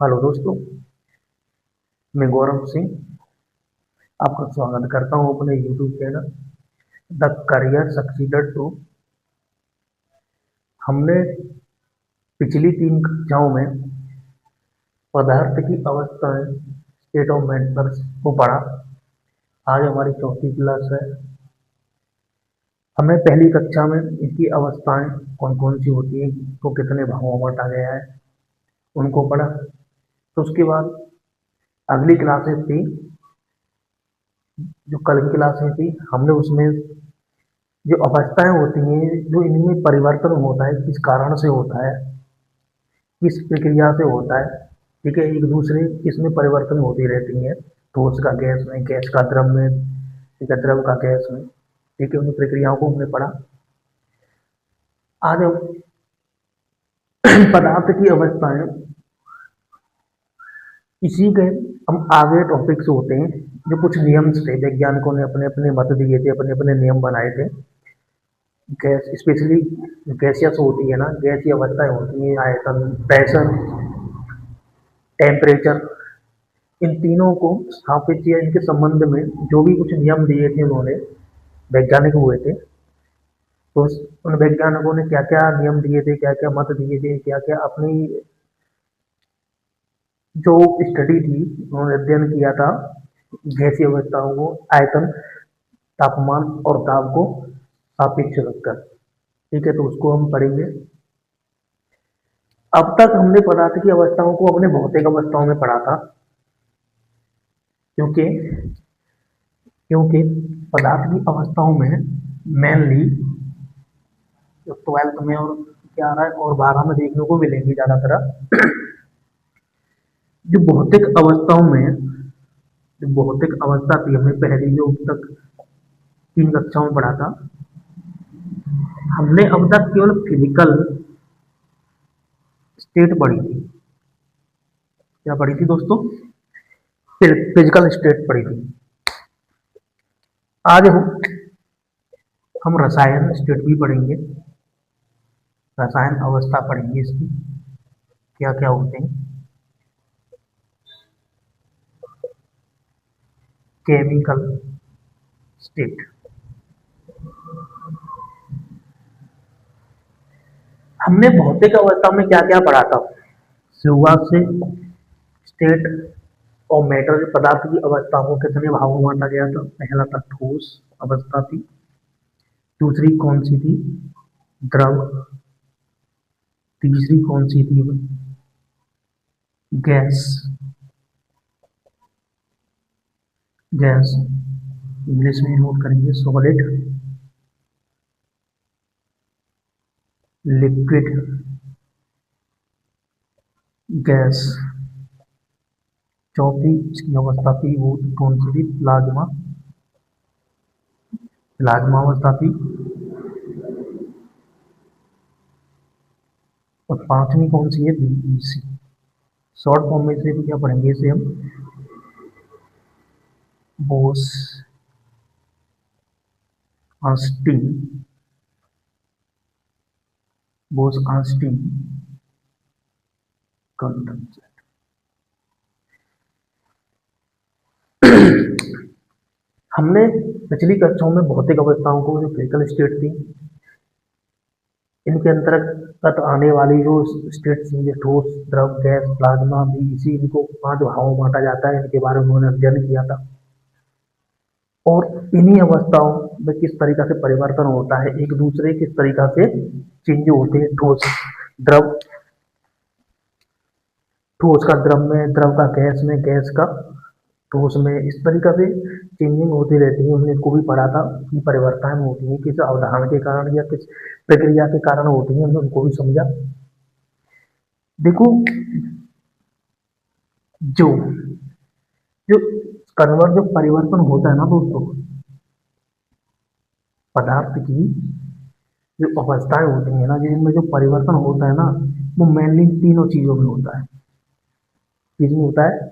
Hello दोस्तों, मैं गौरव सिंह आपका स्वागत करता हूं अपने YouTube channel the career succeeder two. हमने पिछली 3 कक्षाओं में पदार्थ की अवस्थाएं स्टेट ऑफ मैटर्स को पढ़ा। आज हमारी चौथी क्लास है। हमें पहली कक्षा में इसकी अवस्थाएं कौन कौन सी होती हैं, तो कितने भागों में बांटा गया है, उनको पढ़ा। तो उसके बाद अगली क्लासेस थी, जो कल की क्लासें थी, हमने उसमें जो अवस्थाएं होती हैं, जो इनमें परिवर्तन होता है, किस कारण से होता है, किस प्रक्रिया से होता है, ठीक है, एक दूसरे इसमें परिवर्तन होती रहती हैं। ठोस का गैस में, गैस का द्रव में, ठीक है, द्रव का गैस में, ठीक है, उन प्रक्रियाओं को हमने पढ़ा। आज हम पदार्थ की अवस्थाएं, इसी के हम आगे टॉपिक्स होते हैं, जो कुछ नियम थे, वैज्ञानिकों ने अपने अपने मत दिए थे, अपने अपने नियम बनाए थे। गैस स्पेशली गैसियस होती है ना, गैसीय अवस्थाएं होती हैं, आयतन, प्रेशर, टेम्परेचर, इन तीनों को स्थापित किया। इनके संबंध में जो भी कुछ नियम दिए थे उन्होंने, वैज्ञानिक हुए थे, तो उन वैज्ञानिकों ने क्या क्या नियम दिए थे, क्या क्या मत दिए थे, क्या क्या अपनी जो स्टडी थी उन्होंने अध्ययन किया था गैसीय अवस्थाओं को आयतन, तापमान और दाब को सापेक्ष रखकर, ठीक है, तो उसको हम पढ़ेंगे। अब तक हमने पदार्थ की अवस्थाओं को अपने भौतिक अवस्थाओं में पढ़ा था, क्योंकि क्योंकि पदार्थ की अवस्थाओं में मेनली जो 12th में और 11 और 12 में देखने को मिलेंगी ज्यादातर, जो भौतिक अवस्थाओं में, जो भौतिक अवस्था थी, हमने पहली जो अब तक 3 कक्षाओं में पढ़ा था। हमने अब तक केवल फिजिकल स्टेट पढ़ी थी। क्या पढ़ी थी दोस्तों? फिजिकल स्टेट पढ़ी थी। आज हम रसायन स्टेट भी पढ़ेंगे, रसायन अवस्था पढ़ेंगे, इसकी क्या क्या होते हैं। केमिकल स्टेट, हमने भौतिक अवस्था में क्या क्या पढ़ा था शुरुआत से। स्टेट और मैटर, पदार्थ की अवस्था को कितने भागों में बांटा गया था। पहला था ठोस अवस्था थी, दूसरी कौन सी थी? द्रव, तीसरी कौन सी थी? गैस, गैस इंग्लिश में नोट करेंगे सॉलिड, लिक्विड, गैस। चौथी इसकी अवस्था थी, वो कौन सी थी? प्लाज्मा, प्लाज्मा अवस्था थी। और पांचवी कौन सी है? बीईसी। शॉर्ट फॉर्म में से भी क्या पढ़ेंगे इसे हम? Bose Austin, Bose Austin condenser. हमने पिछली कक्षाओं में भौतिक अवस्थाओं को, जो फिजिकल स्टेट थी, इनके अंतर्गत आने वाली जो स्टेट थी, ठोस, द्रव, गैस, प्लाज्मा, भी इसी, इनको 5 भागों में बांटा जाता है। इनके बारे में उन्होंने अध्ययन किया था, और इन्हीं अवस्थाओं में किस तरीका से परिवर्तन होता है, एक दूसरे किस तरीका से चेंज होते हैं। ठोस, द्रव, ठोस का द्रव में, द्रव का गैस में, गैस का ठोस में, इस तरीका से चेंजिंग होती रहती है। हमने इसको भी पढ़ा था कि परिवर्तन होती है, किस अवधारण के कारण या किस प्रक्रिया के कारण होती है, हमने उनको भी समझा। देखो, जो जो कन्वर्ट, जो परिवर्तन होता है ना दोस्तों, पदार्थ की जो अवस्थाएं होती है ना, जिनमें जो परिवर्तन होता है ना, वो मेनली तीनों चीजों में होता है। किसमें होता है?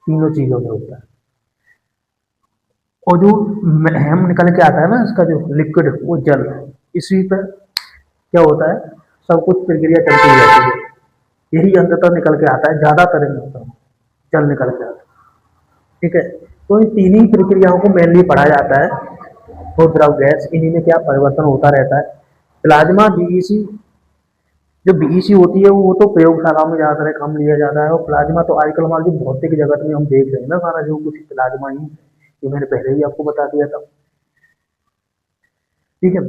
तीनों चीजों में होता है। और जो हम निकल के आता है ना, इसका जो लिक्विड, वो जल, इसी पर क्या होता है, सब कुछ प्रक्रिया चलती रहती है। यही अंततः निकल के आता है, ज़्यादातर जल निकल के आता है। ठीक है, तो इन तीन ही प्रक्रियाओं को मेनली पढ़ा जाता है। और द्रव गैस, इन्हीं में क्या परिवर्तन होता रहता है। प्लाज्मा बीईसी, जो बीईसी होती है वो तो प्रयोगशाला में ज़्यादातर काम लिया जाता है, और प्लाज्मा तो आजकल हमारी जो भौतिक जगत में हम देख रहे हैं ना, सारा जो कुछ प्लाज्मा ही, ये मैंने पहले ही आपको बता दिया था। ठीक है,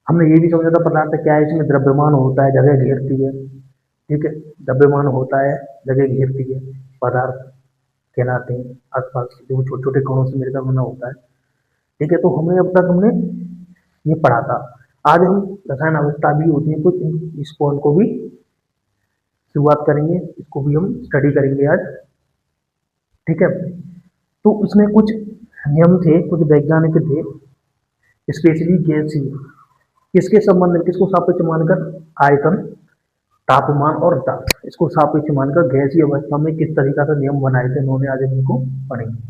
हमने ये भी समझा था पदार्थ क्या है, इसमें द्रव्यमान होता है, जगह घेरती है। ठीक है, द्रव्यमान होता है, जगह घेरती है, पदार्थ कहलाते हैं, आसपास के जो छोटे छोटे कणों से मिलकर बना होता है। ठीक है, तो हमें अब तक हमने ये पढ़ा था। आज हम रसायन अवस्था भी होती है कुछ, इस पॉइंट को भी शुरुआत करेंगे, इसको भी हम स्टडी करेंगे आज। ठीक है, तो इसमें कुछ नियम थे, कुछ वैज्ञानिक थे, स्पेशली गैसीय, किसके संबंध में, किसको सापेक्ष मानकर, आयतन, तापमान और दाब, इसको सापेक्ष मानकर गैसीय अवस्था में किस तरीका से नियम बनाए थे उन्होंने, आज हम इनको पढ़ेंगे।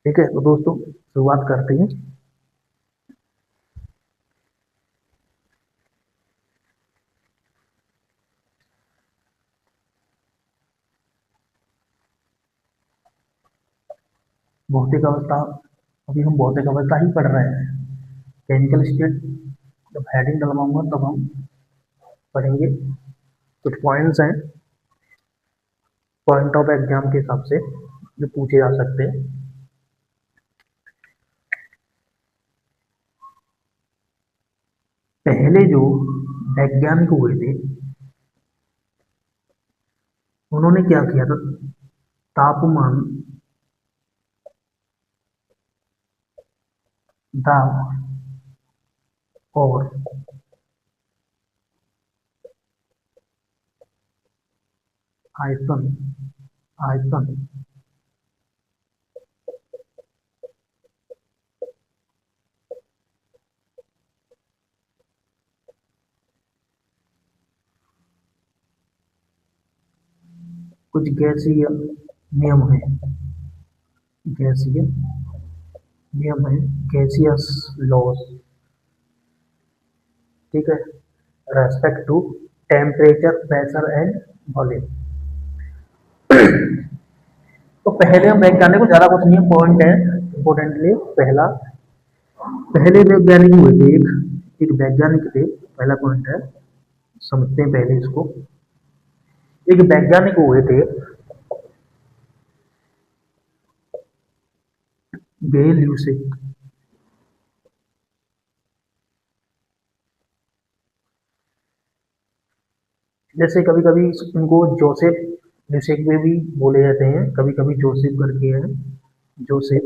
ठीक है, तो दोस्तों शुरुआत करते हैं। भौतिक अवस्था, अभी हम भौतिक अवस्था ही पढ़ रहे हैं। केमिकल स्टेट जब हेडिंग डलवाऊंगा तब हम पढ़ेंगे। कुछ पॉइंट्स हैं, पॉइंट ऑफ एग्जाम के हिसाब से जो पूछे जा सकते हैं। पहले जो वैज्ञानिक हुए थे उन्होंने क्या किया था, तापमान, दाब और आयतन, आयतन कुछ गैसीय नियम है, गैसीय नियम है, गैसियस लॉज। ठीक है, respect to temperature, pressure and volume. तो पहले हम वैज्ञानिक को, ज्यादा कुछ नहीं पॉइंट है इंपोर्टेंटली। पहला, पहले वैज्ञानिक हुए थे, एक वैज्ञानिक थे, पहला पॉइंट है, समझते हैं पहले इसको। एक वैज्ञानिक हुए थे गे ल्यूसिक, जैसे कभी कभी इनको जोसेफ ल्यूसिक में भी बोले जाते हैं, कभी कभी जोसेफ करके है, जोसेफ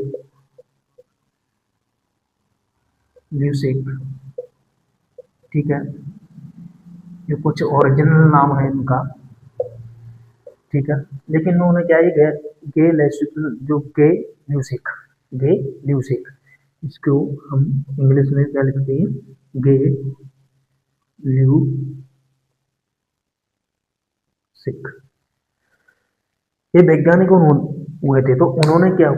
ल्यूसिक। ठीक है, ये कुछ ओरिजिनल नाम है इनका। ठीक है, लेकिन उन्होंने क्या ही गे जो गे ल्यूसिक, गे ल्यूसिक, इसको हम इंग्लिश में क्या लिखते हैं, गे ल्यूसिक। ये वैज्ञानिक हुए थे, तो उन्होंने क्या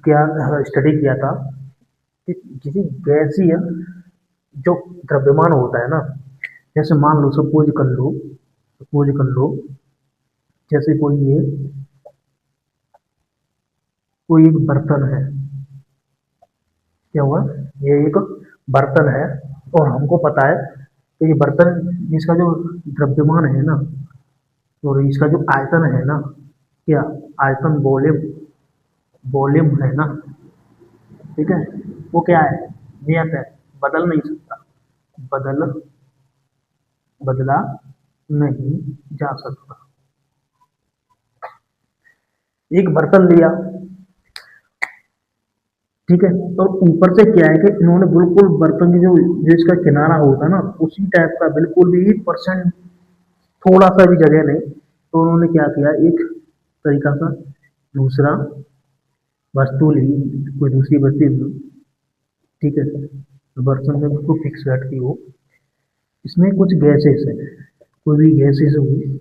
क्या स्टडी किया था कि किसी गैसीय जो द्रव्यमान होता है ना, जैसे मान लो, सपोज कर लो, जैसे कोई एक बर्तन है, क्या हुआ, ये एक बर्तन है, और हमको पता है कि ये बर्तन, इसका जो द्रव्यमान है ना, और इसका जो आयतन है ना, क्या आयतन, वॉल्यूम, वॉल्यूम है ना, ठीक है, वो क्या है, नियत है, बदल नहीं सकता, बदला नहीं जा सकता। एक बर्तन लिया, ठीक है, और ऊपर से क्या है कि इन्होंने बिल्कुल बर्तन की जो जो इसका किनारा होता है ना, उसी टाइप का, बिल्कुल भी 1% थोड़ा सा भी जगह नहीं, तो उन्होंने क्या किया, एक तरीका सा दूसरा वस्तु ली, कोई दूसरी वस्तु ली, ठीक है, तो बर्तन में बिल्कुल फिक्स बैठती हो, इसमें कुछ गैसेस है, कोई भी गैसेस हुई,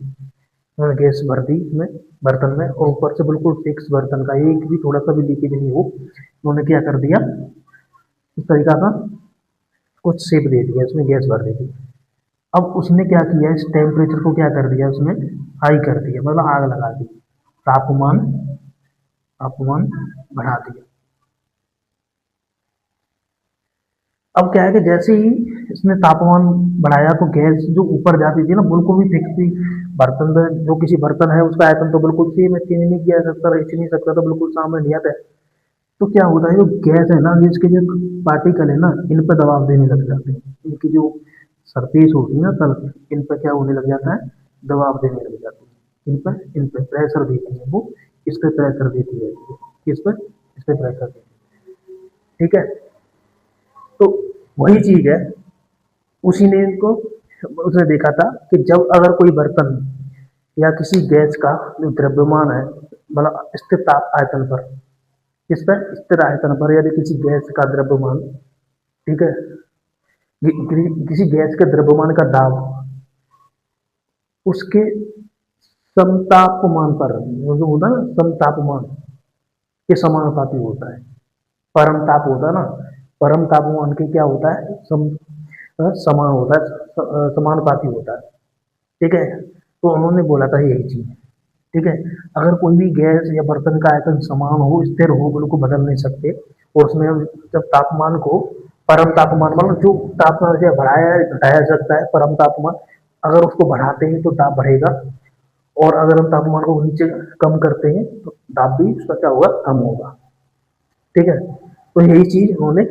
उन्होंने गैस भर दी इसमें बर्तन में, और ऊपर से बिल्कुल फिक्स बर्तन का, एक भी थोड़ा सा भी लीकेज नहीं हो, उन्होंने क्या कर दिया, इस तरीका का कुछ शेप दे दिया, इसमें गैस भर दी थी। अब उसने क्या किया, इस टेम्परेचर को क्या कर दिया, उसने हाई कर दिया, मतलब आग लगा दी, तापमान तापमान बढ़ा दिया। अब क्या है कि जैसे ही इसने तापमान बढ़ाया तो गैस जो ऊपर जाती थी ना बिल्कुल भी फिक्स थी। बर्तन में जो किसी बर्तन है उसका आयतन तो बिल्कुल सेम है, चेंज नहीं किया जा सकता, रह नहीं सकता, तो बिल्कुल सामने नहीं आता है। तो क्या होता है, जो गैस है ना, इसके जो पार्टिकल है ना, इन पर दबाव देने लग जाते हैं, इनकी जो सरफेस होती है ना तल, इन पर क्या होने लग जाता है, दबाव देने लग जाते हैं, इन पर प्रेशर देती है वो, इस पर प्रेशर देती है, किस पर, इस पर प्रेशर देती है। ठीक है, तो वही चीज है, उसी ने इनको, उसने देखा था कि जब अगर कोई बर्तन या किसी गैस का जो द्रव्यमान है, मतलब स्थिर ताप आयतन पर, किस पर, स्थिर आयतन पर, यदि किसी गैस का द्रव्यमान, ठीक है, किसी गैस के द्रव्यमान का दाब उसके समतापमान पर, जो होता है ना समतापमान के समानुपाती होता है, परम ताप होता है ना, परम तापमान के क्या होता है, समान होता है, समानुपाती होता है। ठीक है, तो उन्होंने बोला था यही चीज। ठीक है, अगर कोई भी गैस या बर्तन का आयतन समान हो, स्थिर हो, बिल्कुल बदल नहीं सकते, और उसमें हम जब तापमान को, परम तापमान मतलब जो तापमान से बढ़ाया या घटाया जा सकता है, परम तापमान, अगर उसको बढ़ाते हैं तो ताप बढ़ेगा, और अगर हम तापमान को नीचे कम करते हैं तो ताप भी उसका क्या होगा, कम होगा। ठीक है, तो यही चीज उन्होंने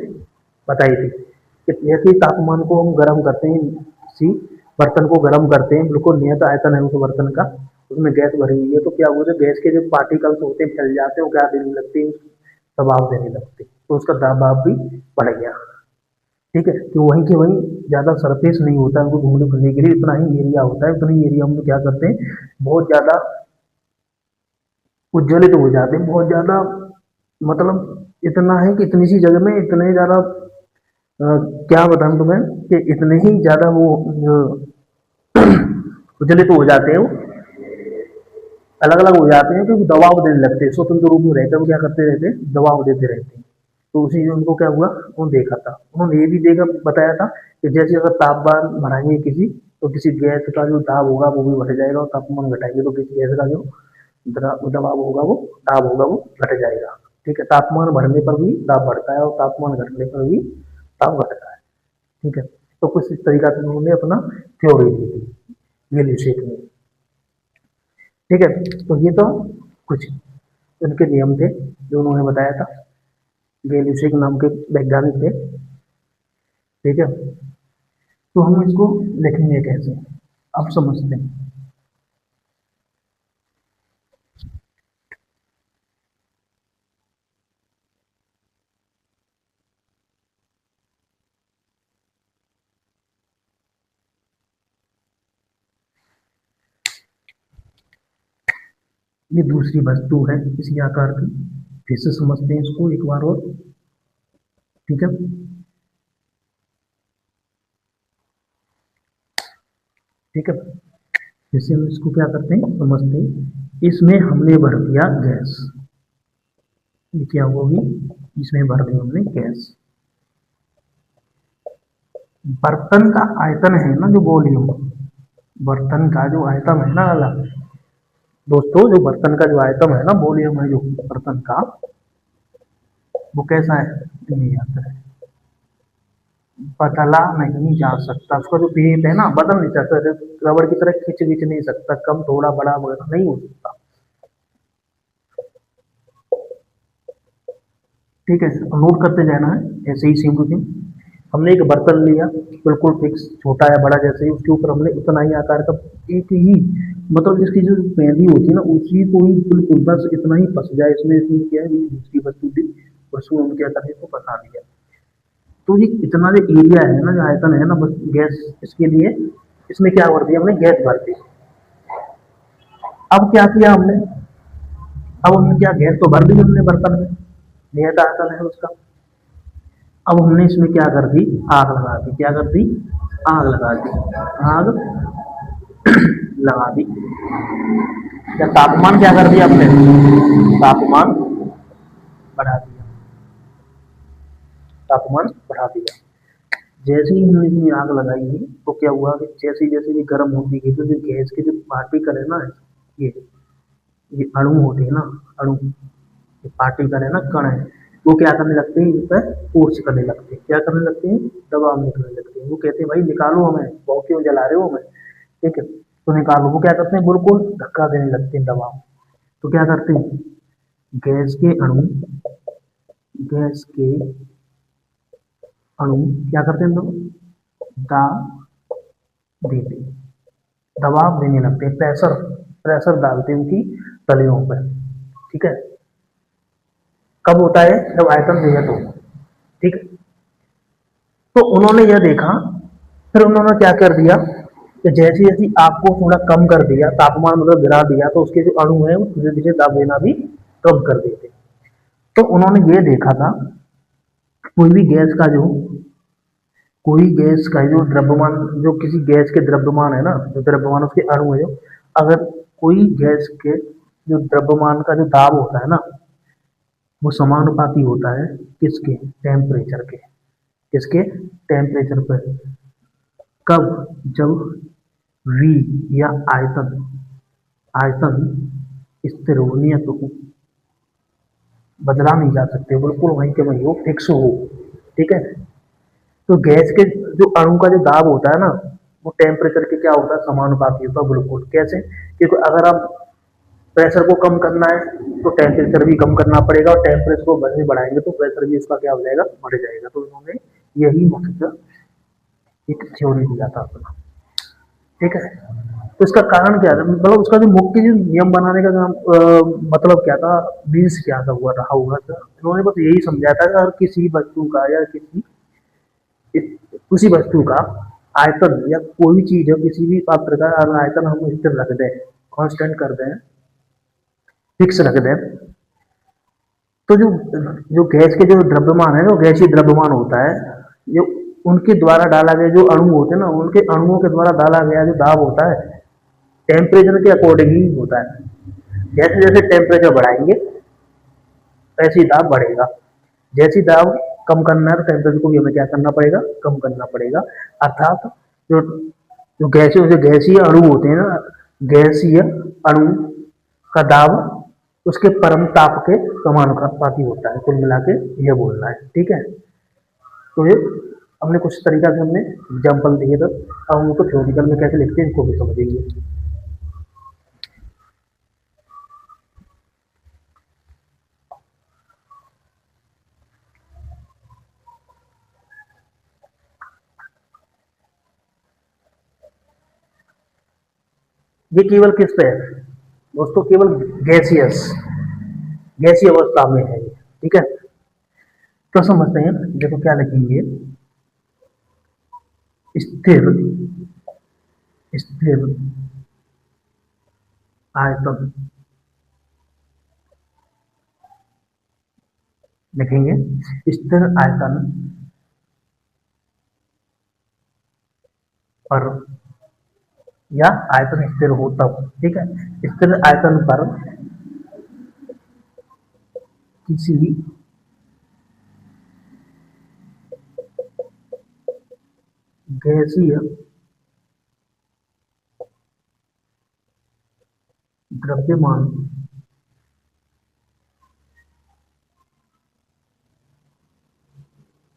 बताई थी कि जैसे तापमान को हम गर्म करते हैं, किसी बर्तन को गर्म करते हैं, बिल्कुल नियत आयतन है उस बर्तन का, उसमें गैस भरी हुई है, तो क्या हुआ, गैस के जो पार्टिकल्स होते हैं फैल जाते हैं, वो क्या देने लगते हैं, दबाव देने लगते हैं, तो उसका दबाव भी बढ़ गया। ठीक है, कि वहीं के वहीं ज़्यादा सरफेस नहीं होता है उनको घूमने फिरने के लिए, इतना ही एरिया होता है, उतनी एरिया में क्या करते हैं, बहुत ज़्यादा उज्ज्वलित हो जाते हैं, बहुत ज़्यादा, मतलब इतना है कि इतनी सी जगह में इतने ज़्यादा, क्या बताऊँ तुम्हें, कि इतने ही ज़्यादा वो उज्ज्वलित हो जाते हैं, वो अलग अलग हो जाते हैं, क्योंकि दबाव देने लगते हैं, स्वतंत्र रूप में रहते हैं, वो क्या करते रहते हैं, दबाव देते रहते हैं। तो उसी में उनको क्या हुआ, उन्होंने देखा था, उन्होंने ये भी देखा, बताया था कि जैसे अगर तापमान बढ़ाएंगे किसी, तो किसी गैस का जो दाब होगा वो भी बढ़ जाएगा, और तापमान घटाएंगे तो किसी गैस का जो दबाव होगा, वो दाब होगा, वो घट जाएगा। ठीक है, तापमान बढ़ने पर भी दाब बढ़ता है, और तापमान घटने पर भी दाब घटता है। ठीक है, तो कुछ इस तरीका से उन्होंने अपना थ्योरी दी थी ये शेख में। ठीक है, तो ये तो कुछ उनके नियम थे जो उन्होंने बताया था, गेलिसिक नाम के वैज्ञानिक थे। ठीक है, तो हम इसको लिखेंगे कैसे, अब समझते हैं। ये दूसरी वस्तु है इसी आकार की, फिर से समझते हैं इसको एक बार और। ठीक है, ठीक है, जैसे हम इसको क्या करते हैं, समझते हैं, इसमें हमने भर दिया गैस, ये क्या होगी, इसमें भर दी हमने गैस, बर्तन का आयतन है ना, जो वॉल्यूम, बर्तन का जो आयतन है ना अलग, दोस्तों जो बर्तन का जो आयतन है ना, वॉल्यूम है जो बर्तन का, वो कैसा है, नहीं आता है, बदला नहीं जा सकता, उसका जो पेट है ना बदल नहीं सकता, रबड़ की तरह खींच खींच नहीं सकता, कम थोड़ा बड़ा वगैरह नहीं हो सकता। ठीक है, नोट करते जाना है ऐसे ही सेम टू सेम। हमने एक बर्तन लिया, बिल्कुल फिक्स, छोटा या बड़ा जैसे ही, उसके ऊपर हमने उतना ही आकार का, एक ही, मतलब इसकी जो पेंदी होती है ना, उसी को ही बिल्कुल बस इतना ही फंस जाए इसमें, इसमें क्या है, दूसरी वस्तु थी, वस्तु हम क्या करें, इसको फंसा दिया। तो ये इतना जो एरिया है ना, जो आयतन है ना, बस गैस, इसके लिए इसमें क्या कर दिया हमने, गैस भर दी। अब क्या किया हमने, अब हमने क्या, गैस तो भर दी हमने बर्तन में, नियत आयतन है उसका। अब हमने इसमें क्या कर दी, आग लगा दी, क्या कर दी, आग लगा दी, आग लगा दी। क्या तापमान क्या कर दिया हमने, तापमान बढ़ा दिया, तापमान बढ़ा दिया। जैसे ही हमने इसमें आग लगाई तो क्या हुआ कि जैसे जैसे ये गर्म होती गई तो जो गैस के जो पार्टिकल है ना, ये ये अणु होते हैं ना, अणु, ये पार्टिकल है ना, कण है, वो क्या करने लगते हैं, इस पर फोर्स करने लगते हैं, क्या करने लगते हैं, दबाव निकलने लगते हैं। वो कहते हैं भाई निकालो हमें, बहुत क्यों जला रहे हो हमें, ठीक है, तो निकालो। वो क्या करते हैं, बिल्कुल धक्का देने लगते हैं दबाव। तो क्या करते हैं, गैस के अणु, गैस के अणु क्या करते हैं, दाब देते हैं, दबाव देने लगते हैं, प्रेशर, प्रेशर डालते हैं उनकी तलियों पर, ठीक है। कब होता है, जब आयतन नियत हो, ठीक है। तो उन्होंने यह देखा, फिर उन्होंने क्या कर दिया कि जैसे जैसे आग को थोड़ा कम कर दिया, तापमान मतलब गिरा दिया, तो उसके जो अणु है वो धीरे धीरे दाब देना भी कम कर देते। तो उन्होंने ये देखा था, कोई भी गैस का जो, कोई गैस का जो द्रव्यमान, जो किसी गैस के द्रव्यमान है ना, जो द्रव्यमान उसके अणु है जो, अगर कोई गैस के जो द्रव्यमान का जो दाब होता है ना, वो समानुपाती होता है किसके, टेम्परेचर के, किसके, टेम्परेचर पर। कब, जब V या आयतन, आयतन स्थिर हो, नियत हो, बदला नहीं जा सकते, बिल्कुल वहीं के वहीं हो, फिक्स हो, ठीक है। तो गैस के जो अणु का जो दाब होता है ना, वो टेम्परेचर के क्या होता है, समानुपाती होता है, बिल्कुल। कैसे, क्योंकि अगर आप प्रेशर को कम करना है तो टेम्परेचर भी कम करना पड़ेगा, और टेम्परेचर को बढ़ाएंगे तो प्रेशर भी इसका क्या हो जाएगा, बढ़ जाएगा। तो इन्होंने यही मुख्य एक थ्योरी दिया था अपना, ठीक है। तो इसका कारण क्या था, मतलब उसका जो मुख्य जो नियम बनाने का नाम मतलब क्या था, मीन्स क्या था, हुआ रहा होगा था, इन्होंने बस यही समझा था कि अगर किसी वस्तु का या किसी वस्तु का आयतन या कोई भी चीज है, किसी भी पात्र का अगर आयतन हम स्थिर रख दें, कांस्टेंट कर दें, फिक्स रख दें, तो जो जो गैस के जो द्रव्यमान है, जो गैसीय द्रव्यमान होता है, जो उनके द्वारा डाला गया जो अणु होते हैं ना, उनके अणुओं के द्वारा डाला गया जो दाब होता है, टेम्परेचर के अकॉर्डिंग ही होता है। जैसे जैसे टेम्परेचर बढ़ाएंगे वैसे ही दाब बढ़ेगा। जैसी दाब कम करना है तो टेम्परेचर को भी हमें क्या करना पड़ेगा, कम करना पड़ेगा। अर्थात जो जो गैसीय अणु होते हैं ना, गैसीय अणु का दाब उसके परम ताप के समानुपाती होता है, कुल मिला के ये बोलना है, ठीक है। तो ये हमने कुछ तरीका से हमने एग्जाम्पल दिए थे, अब हम उनको थ्योरिकल में कैसे लिखते हैं इनको भी समझेंगे। ये केवल किस पे है दोस्तों, केवल गैसियस, गैसीय अवस्था में है ये, ठीक है। तो समझते हैं, देखो क्या लिखेंगे, स्थिर, स्थिर आयतन लिखेंगे, स्थिर आयतन पर, या आयतन स्थिर हो तब, ठीक है, स्थिर आयतन पर किसी गैसीय द्रव्यमान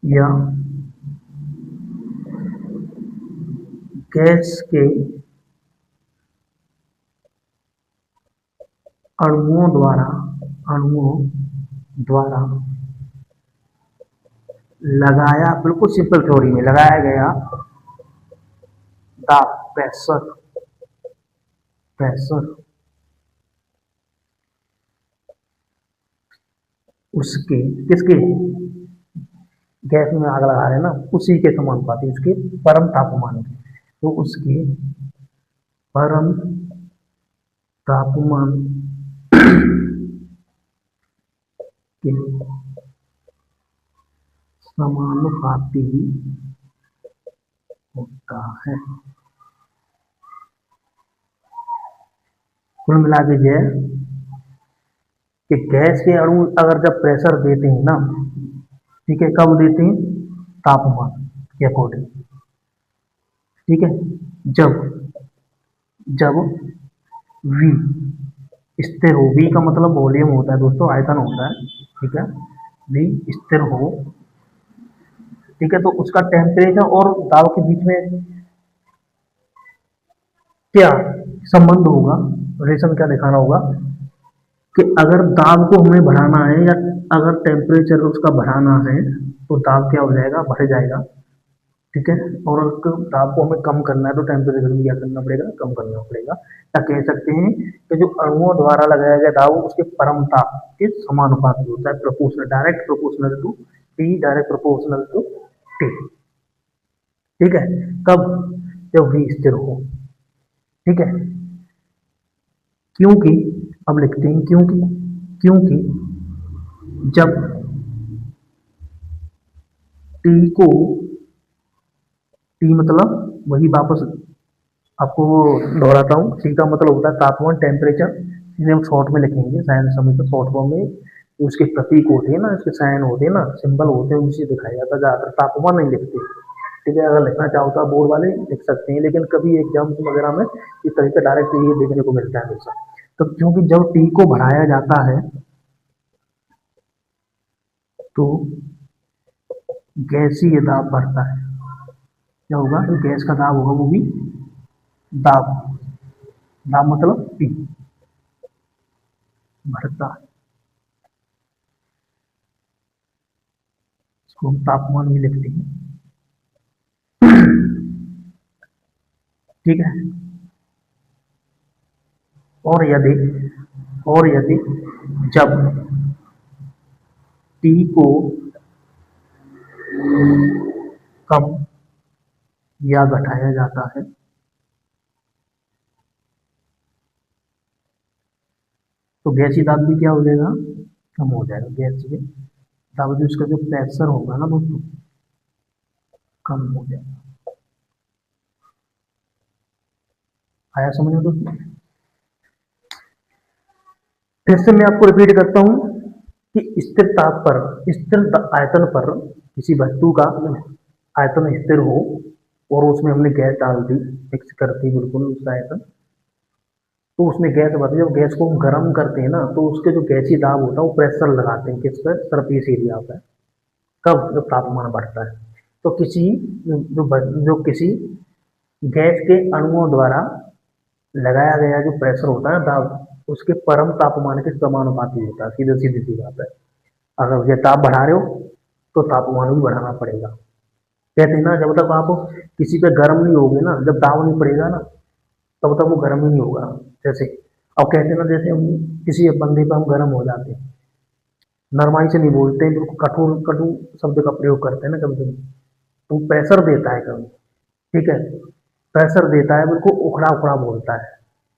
या गैस के अणुओं द्वारा, अणुओं द्वारा लगाया, बिल्कुल सिंपल थ्योरी में लगाया गया दाब, प्रेशर, प्रेशर उसके, किसके, गैस में आग लगा रहे हैं ना, उसी के समानुपाती, उसके परम तापमान के, तो उसके परम तापमान के समानुपाती होता है। कुल मिला के ये कि गैस के अणु अगर जब प्रेशर देते हैं ना, ठीक है, कब देते हैं, तापमान, के अकॉर्डिंग। ठीक है। जब जब V स्थिर हो, V का मतलब वॉल्यूम होता है दोस्तों, आयतन होता है। ठीक है। V स्थिर हो, ठीक है, तो उसका टेम्परेचर और दाब के बीच में क्या संबंध होगा, रिलेशन क्या दिखाना होगा कि अगर दाब को हमें बढ़ाना है या अगर टेम्परेचर उसका बढ़ाना है तो दाब क्या हो जाएगा, बढ़ जाएगा। ठीक है। और अगर दाब को हमें कम करना है तो टेम्परेचर भी क्या करना पड़ेगा, कम करना पड़ेगा। या कह सकते हैं कि जो अणुओं द्वारा लगाया गया दाब उसके परम ताप के समानुपाती होता है, proportional, direct proportional to T, direct proportional to T. ठीक है। कब? जब वी स्थिर हो। ठीक है। क्योंकि, अब लिखते हैं क्योंकि, क्योंकि जब टी को, टी मतलब वही वापस आपको वो दोहराता हूँ, टी का मतलब होता है तापमान, टेम्परेचर। इसे हम शॉर्ट में लिखेंगे, साइंस समय तो शॉर्ट फॉर्म में उसके प्रतीक होते हैं ना, इसके साइन होते हैं ना, सिंबल होते हैं, उनसे दिखाया जाता है ज़्यादातर, तापमान नहीं लिखते। ठीक है। अगर लिखना चाहो तो आप बोर्ड वाले लिख सकते हैं, लेकिन कभी एग्जाम वगैरह में इस तरीके डायरेक्ट ये देखने को मिलता है हमेशा। तो क्योंकि जब टी को बढ़ाया जाता है तो गैसीय दाब बढ़ता है। क्या होगा, तो गैस का दाब होगा वो भी दाब, दाब मतलब टी बढ़ता है। इसको हम तापमान भी लिखते हैं। ठीक है। और यदि और यदि जब टी को कम या घटाया जाता है तो गैसीय दाब भी क्या हो जाएगा, कम हो जाएगा। गैसीय दाब जो इसका जो प्रेशर होगा ना दोस्तों, कम हो जाएगा। आया समझ में दोस्तों? फिर से मैं आपको रिपीट करता हूँ कि स्थिर ताप पर, स्थिर आयतन पर किसी वस्तु का आयतन स्थिर हो और उसमें हमने गैस डाल दी, मिक्स कर दी बिल्कुल उसका आयतन, तो उसमें गैस बढ़ती है। जब गैस को हम गर्म करते हैं ना तो उसके जो गैसीय दाब होता है वो प्रेशर लगाते हैं किस पर, सरफेस एरिया पर। कब? जब तापमान बढ़ता है। तो किसी जो किसी गैस के अणुओं द्वारा लगाया गया जो प्रेशर होता है, दाब, उसके परम तापमान के समानुपाती होता है। सीधे सीधी सी बात है। अगर ये ताप बढ़ा रहे हो तो तापमान भी बढ़ाना पड़ेगा। कहते हैं ना, जब तक आप किसी पे गर्म नहीं होगे ना, जब दाब नहीं पड़ेगा ना, तब तक वो गर्म ही नहीं होगा। जैसे अब कहते हैं ना, जैसे हम किसी बंदे पे हम गर्म हो जाते हैं, नरमाई से नहीं बोलते हैं, बिल्कुल कठोर कटु शब्द का प्रयोग करते हैं ना कभी कभी, तो प्रेशर देता है कभी। ठीक है। प्रेशर देता है, बिल्कुल उखड़ा उखड़ा बोलता है,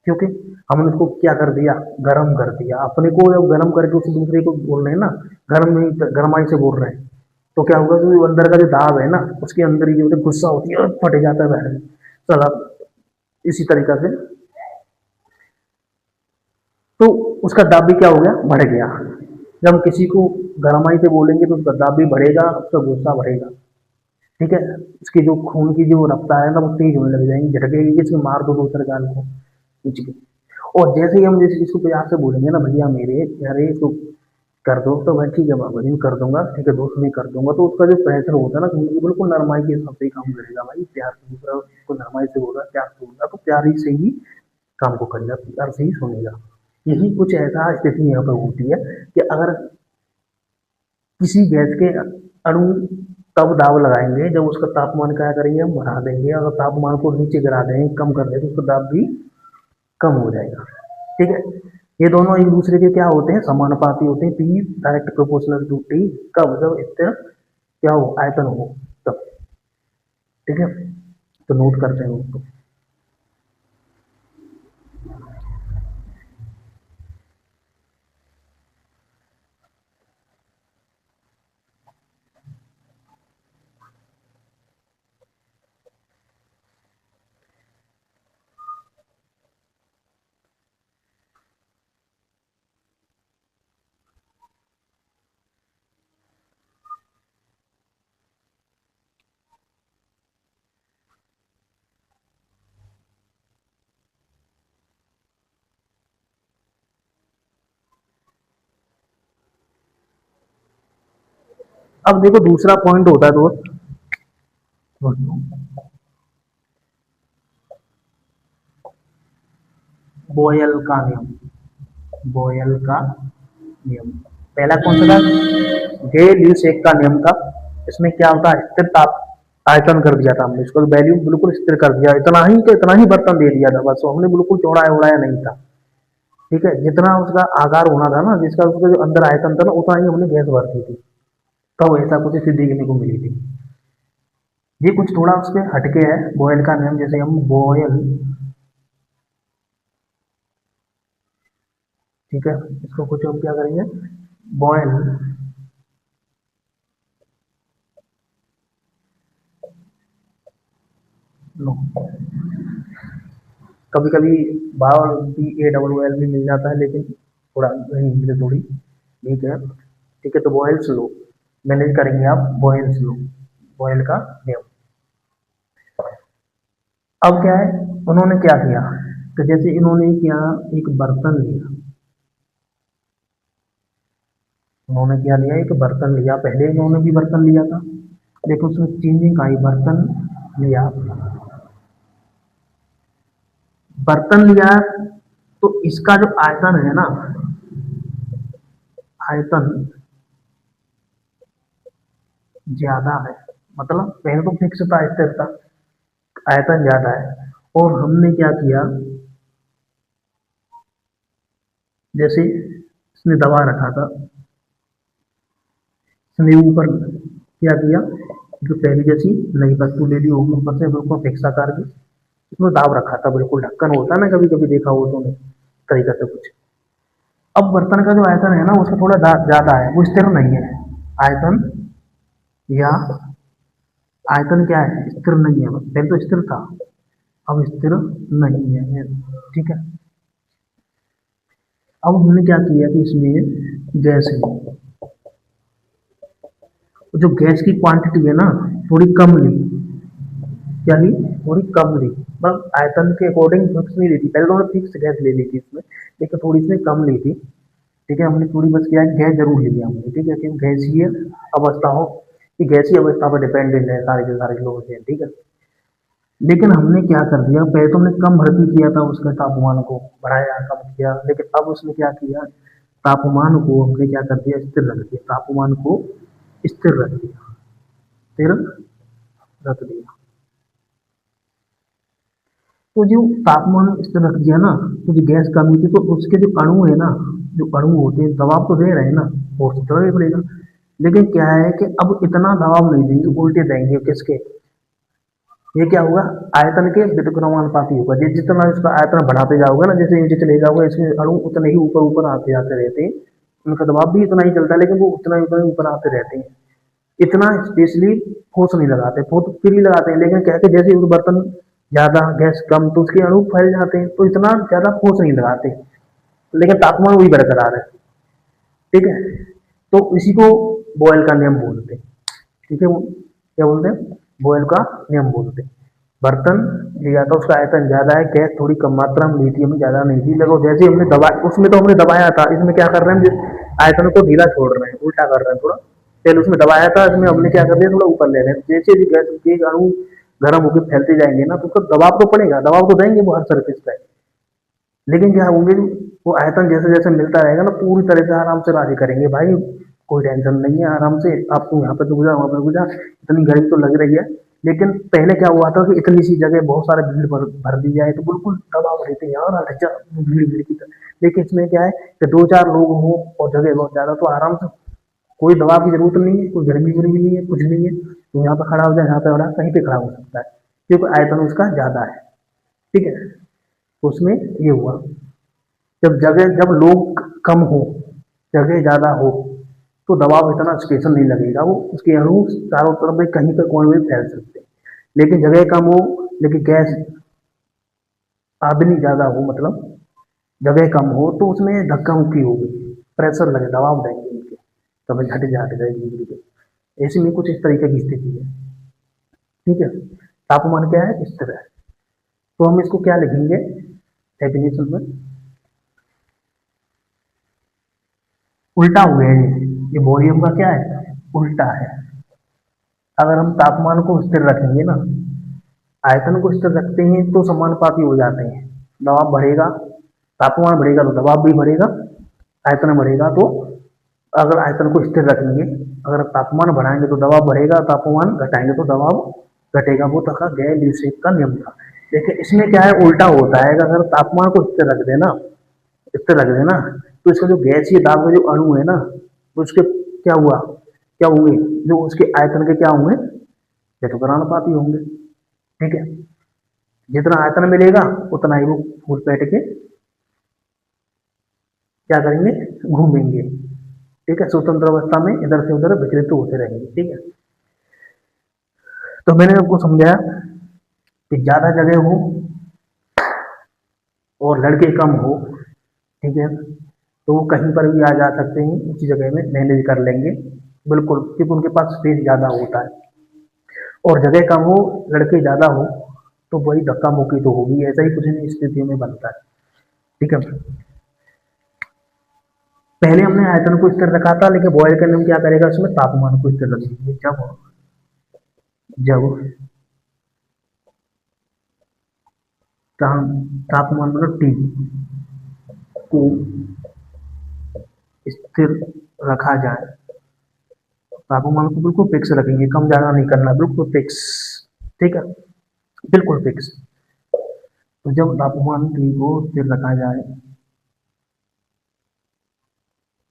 क्योंकि हमने उसको क्या कर दिया, गर्म कर दिया। अपने को जब गर्म करके उसे दूसरे को बोल रहे हैं ना, गर्म नहीं, गर्माई से बोल रहे हैं, तो क्या होगा, जो अंदर का जो दाब है ना, उसके अंदर ही जो गुस्सा होती है फट जाता है बाहर। चला, इसी तरीका से तो उसका दाब भी क्या हो गया, बढ़ गया। जब हम किसी को गरमाई से बोलेंगे तो उसका दाब भी बढ़ेगा, उसका गुस्सा बढ़ेगा। ठीक है। उसकी जो खून की जो रफ्तार है ना वो तेज होने लग जाएंगी, झटकेगी, जैसे मार दो दूसरे गाल को खींच के। और जैसे ही हम जैसे इसको प्यार से बोलेंगे ना, भैया मेरे, अरे इसको कर दो, तो मैं ठीक है बाबा जी कर दूंगा, ठीक है दोस्त भी कर दूंगा, तो उसका जो प्रेशर होता है ना, तो बिल्कुल नरमाई के हिसाब से ही काम करेगा भाई। प्यार से दूसरा उसको नरमाई से बोल रहा है, प्यार से बोल रहा है, तो प्यार ही से ही काम को करेगा, प्यार से ही सुनेगा। यही कुछ ऐसा स्थिति यहाँ पर होती है कि अगर किसी गैस के अणु तब दाब लगाएंगे जब उसका तापमान क्या करेंगे, हम बढ़ा देंगे। अगर तापमान को नीचे गिरा देंगे, कम कर देंगे, तो उसका दाब भी कम हो जाएगा। ठीक है। ये दोनों एक दूसरे के क्या होते हैं, समानुपाती होते हैं। P direct proportional to T, कब? जब स्थिर क्या हो, आयतन हो, तब। ठीक है। तो नोट करते हैं उसको। अब देखो दूसरा पॉइंट होता है बोयल का नियम। बोयल का नियम पहला कौन सा था? गे ल्यूसेक का नियम था। इसमें क्या होता है, स्थिर ताप आयतन कर दिया था हमने, इसको वैल्यू बिल्कुल स्थिर कर दिया, इतना ही के इतना ही बर्तन दे दिया था बस, हमने बिल्कुल चौड़ाया उड़ाया नहीं था। ठीक है, जितना उसका आकार होना था ना, जिसका उसका जो अंदर आयतन था ना, उतना ही हमने गैस भरती थी। तब ऐसा कुछ स्थिति देखने को मिली थी। ये कुछ थोड़ा उसके हटके है बॉयल का नियम। जैसे हम बॉयल, ठीक है, इसको कुछ हम क्या करेंगे, बॉयल नो, कभी कभी बावल भी ए डबल ओ एल भी मिल जाता है, लेकिन थोड़ा इंग्लिश थोड़ी ठीक है। ठीक है, तो बॉयल स्लो मैनेज करेंगे आप, बॉयल स्लो, बॉयल का नियम। अब क्या है, उन्होंने क्या किया, तो जैसे इन्होंने क्या, एक बर्तन लिया, उन्होंने क्या लिया, एक बर्तन लिया, पहले इन्होंने भी बर्तन लिया था, लेकिन उसमें चेंजिंग आई, बर्तन लिया, बर्तन लिया, तो इसका जो आयतन है ना, आयतन ज्यादा है, मतलब पहले तो फिक्स था, स्थिर था, आयतन ज्यादा है। और हमने क्या किया, जैसे इसने दबा रखा था, इसने ऊपर क्या किया, जो पहले जैसी नई वस्तु ले ली होगी ऊपर से बिल्कुल फिक्स आकार की, उसमें दाब रखा था, बिल्कुल ढक्कन होता है ना, कभी कभी देखा हो तो तरीका से कुछ। अब बर्तन का जो आयतन है ना, उसका थोड़ा ज्यादा है, वो स्थिर नहीं है, आयतन या आयतन क्या है, स्थिर नहीं है, पहले तो स्थिर था, अब स्थिर नहीं है। ठीक है, अब हमने क्या किया कि इसमें गैस ली, जो गैस की क्वांटिटी है ना, थोड़ी कम ली, क्या ली, थोड़ी कम ली, मतलब आयतन के अकॉर्डिंग फिक्स नहीं ली थी, पहले तो हमने फिक्स गैस ले ली थी इसमें, लेकिन थोड़ी इसमें कम ली थी। ठीक है, हमने थोड़ी बस क्या है, गैस जरूर लिया हमने, ठीक है, कि गैसीय अवस्था हो, कि गैसीय अवस्था पर डिपेंडेंट है सारे के सारे लोग हैं। ठीक है, लेकिन हमने क्या कर दिया, पहले तो हमने कम भर्ती किया था, उसके तापमान को बढ़ाया कम किया, लेकिन अब उसने क्या किया, तापमान को हमने क्या कर दिया, स्थिर रख दिया, तापमान को स्थिर रख दिया, स्थिर रख दिया। तो जो तापमान स्थिर रख दिया ना, तो जो गैस कमी थी, तो उसके जो अणु है ना, जो अणु होते हैं दबाव तो दे रहे हैं ना, फोर्स तो देना ही पड़ेगा, लेकिन क्या है कि अब इतना दबाव नहीं देंगे, उल्टे देंगे किसके, ये क्या होगा, आयतन के व्युत्क्रमानुपाती होगा, जितना इसका आयतन बढ़ाते जाओगे ना, जैसे नीचे चले जाओगे, इसमें अणु उतने ही ऊपर ऊपर आते जाते रहते हैं, उनका दबाव भी इतना ही चलता है, लेकिन वो उतना ही ऊपर आते रहते हैं, इतना स्पेशली फोर्स नहीं लगाते, फोर्स फिर ही लगाते हैं, लेकिन क्या है कि जैसे वो बर्तन ज्यादा गैस कम, तो उसके अणु फैल जाते हैं, तो इतना ज्यादा फोर्स नहीं लगाते, लेकिन तापमान वही बरकरार है। ठीक है, तो इसी को बॉयल का नियम बोलते हैं। ठीक है, क्या बोलते हैं, बॉयल का नियम बोलते हैं। बर्तन लिया था, उसका आयतन ज्यादा है, गैस थोड़ी कम मात्रा में ली थी, हमें ज्यादा नहीं थी, लेकिन जैसे हमने दबा, उसमें तो हमने दबाया था, इसमें क्या कर रहे हैं, आयतन को ढीला छोड़ रहे हैं, उल्टा कर रहे हैं थोड़ा, पहले उसमें दबाया था, इसमें हमने क्या कर दिया, थोड़ा ऊपर ले रहे हैं, जैसे भी गैस के अणु गर्म होकर फैलते जाएंगे ना, तो उसका दबाव तो पड़ेगा, दबाव तो देंगे वो हर सरफेस पे, लेकिन क्या होंगे, वो आयतन जैसे जैसे मिलता रहेगा ना, पूरी तरह से आराम से राजी करेंगे, भाई कोई टेंशन नहीं है, आराम से आपको यहाँ पे रुक जा, वहाँ पे रुक जा, इतनी गर्मी तो लग रही है, लेकिन पहले क्या हुआ था कि इतनी सी जगह बहुत सारे भीड़ भर दी जाए, तो बिल्कुल दबाव रहते हैं यार, हट जा, भीड़ भीड़ की तरह। लेकिन इसमें क्या है कि दो चार लोग हों और जगह बहुत ज्यादा, तो आराम से कोई दबाव की जरूरत नहीं है, कोई गर्मी वर्मी नहीं है, कुछ नहीं है, तो यहाँ पे खड़ा हो जाए, यहाँ पे खड़ा, कहीं पे खड़ा हो सकता है, क्योंकि आयतन उसका ज्यादा है। ठीक है, तो उसमें ये हुआ, जब लोग कम हो, जगह ज्यादा हो, तो दबाव इतना स्टेशन नहीं लगेगा, वो उसके अणु चारों तरफ में कहीं पर कोई भी फैल सकते हैं, लेकिन जगह कम हो, लेकिन गैस आदमी ज्यादा हो, मतलब जगह कम हो, तो उसमें धक्का मुक्की होगी, प्रेशर लगे, दबाव देंगे उनके, कभी घट जाट जाएगी बिजली पे, ऐसे में कुछ इस तरीके की स्थिति है। ठीक है, तापमान क्या है, स्थिर है, तो हम इसको क्या लिखेंगे डेफिनेशन में, उल्टा हो गया ये वॉल्यूम का क्या है, उल्टा है। अगर हम तापमान को स्थिर रखेंगे ना, आयतन को स्थिर रखते हैं तो समानुपाती हो जाते हैं। दबाव बढ़ेगा, तापमान बढ़ेगा तो दबाव भी बढ़ेगा, आयतन बढ़ेगा तो, अगर आयतन को स्थिर रखेंगे, अगर तापमान बढ़ाएंगे तो दबाव बढ़ेगा, तापमान घटाएंगे तो दबाव घटेगा। वो था गैलीली शेक का नियम था। देखिए इसमें क्या है, उल्टा होता है। अगर तापमान को स्थिर रख देना, स्थिर रख देना, तो इसका जो गैसीय दाब के जो अणु है ना, तो उसके क्या हुआ, क्या हुए, जो उसके आयतन के क्या होंगे, व्यतिकरानुपाती होंगे। ठीक है, जितना आयतन मिलेगा उतना ही वो फूल पेट के क्या करेंगे, घूमेंगे। ठीक है, स्वतंत्र अवस्था में इधर से उधर विचलित होते रहेंगे। ठीक है, तो मैंने आपको समझाया कि ज्यादा जगह हो और लड़के कम हो, ठीक है, तो वो कहीं पर भी आ जा सकते हैं, उसी जगह में मैनेज कर लेंगे बिल्कुल, क्योंकि उनके पास स्पेस ज्यादा होता है। और जगह कम हो, लड़के ज्यादा हो, तो वही धक्का मुक्की तो होगी, ऐसा ही कुछ नहीं स्थितियों में बनता है। ठीक है, पहले हमने आयतन को स्थिर रखा था, लेकिन बॉयल करने में क्या करेगा, उसमें तापमान को स्थिर रखेंगे। जब जब तापमान मतलब टी को स्थिर रखा जाए, तापमान को बिल्कुल फिक्स रखेंगे, कम ज्यादा नहीं करना, बिल्कुल फिक्स। ठीक है, बिल्कुल फिक्स। तो जब तापमान टी को स्थिर रखा जाए,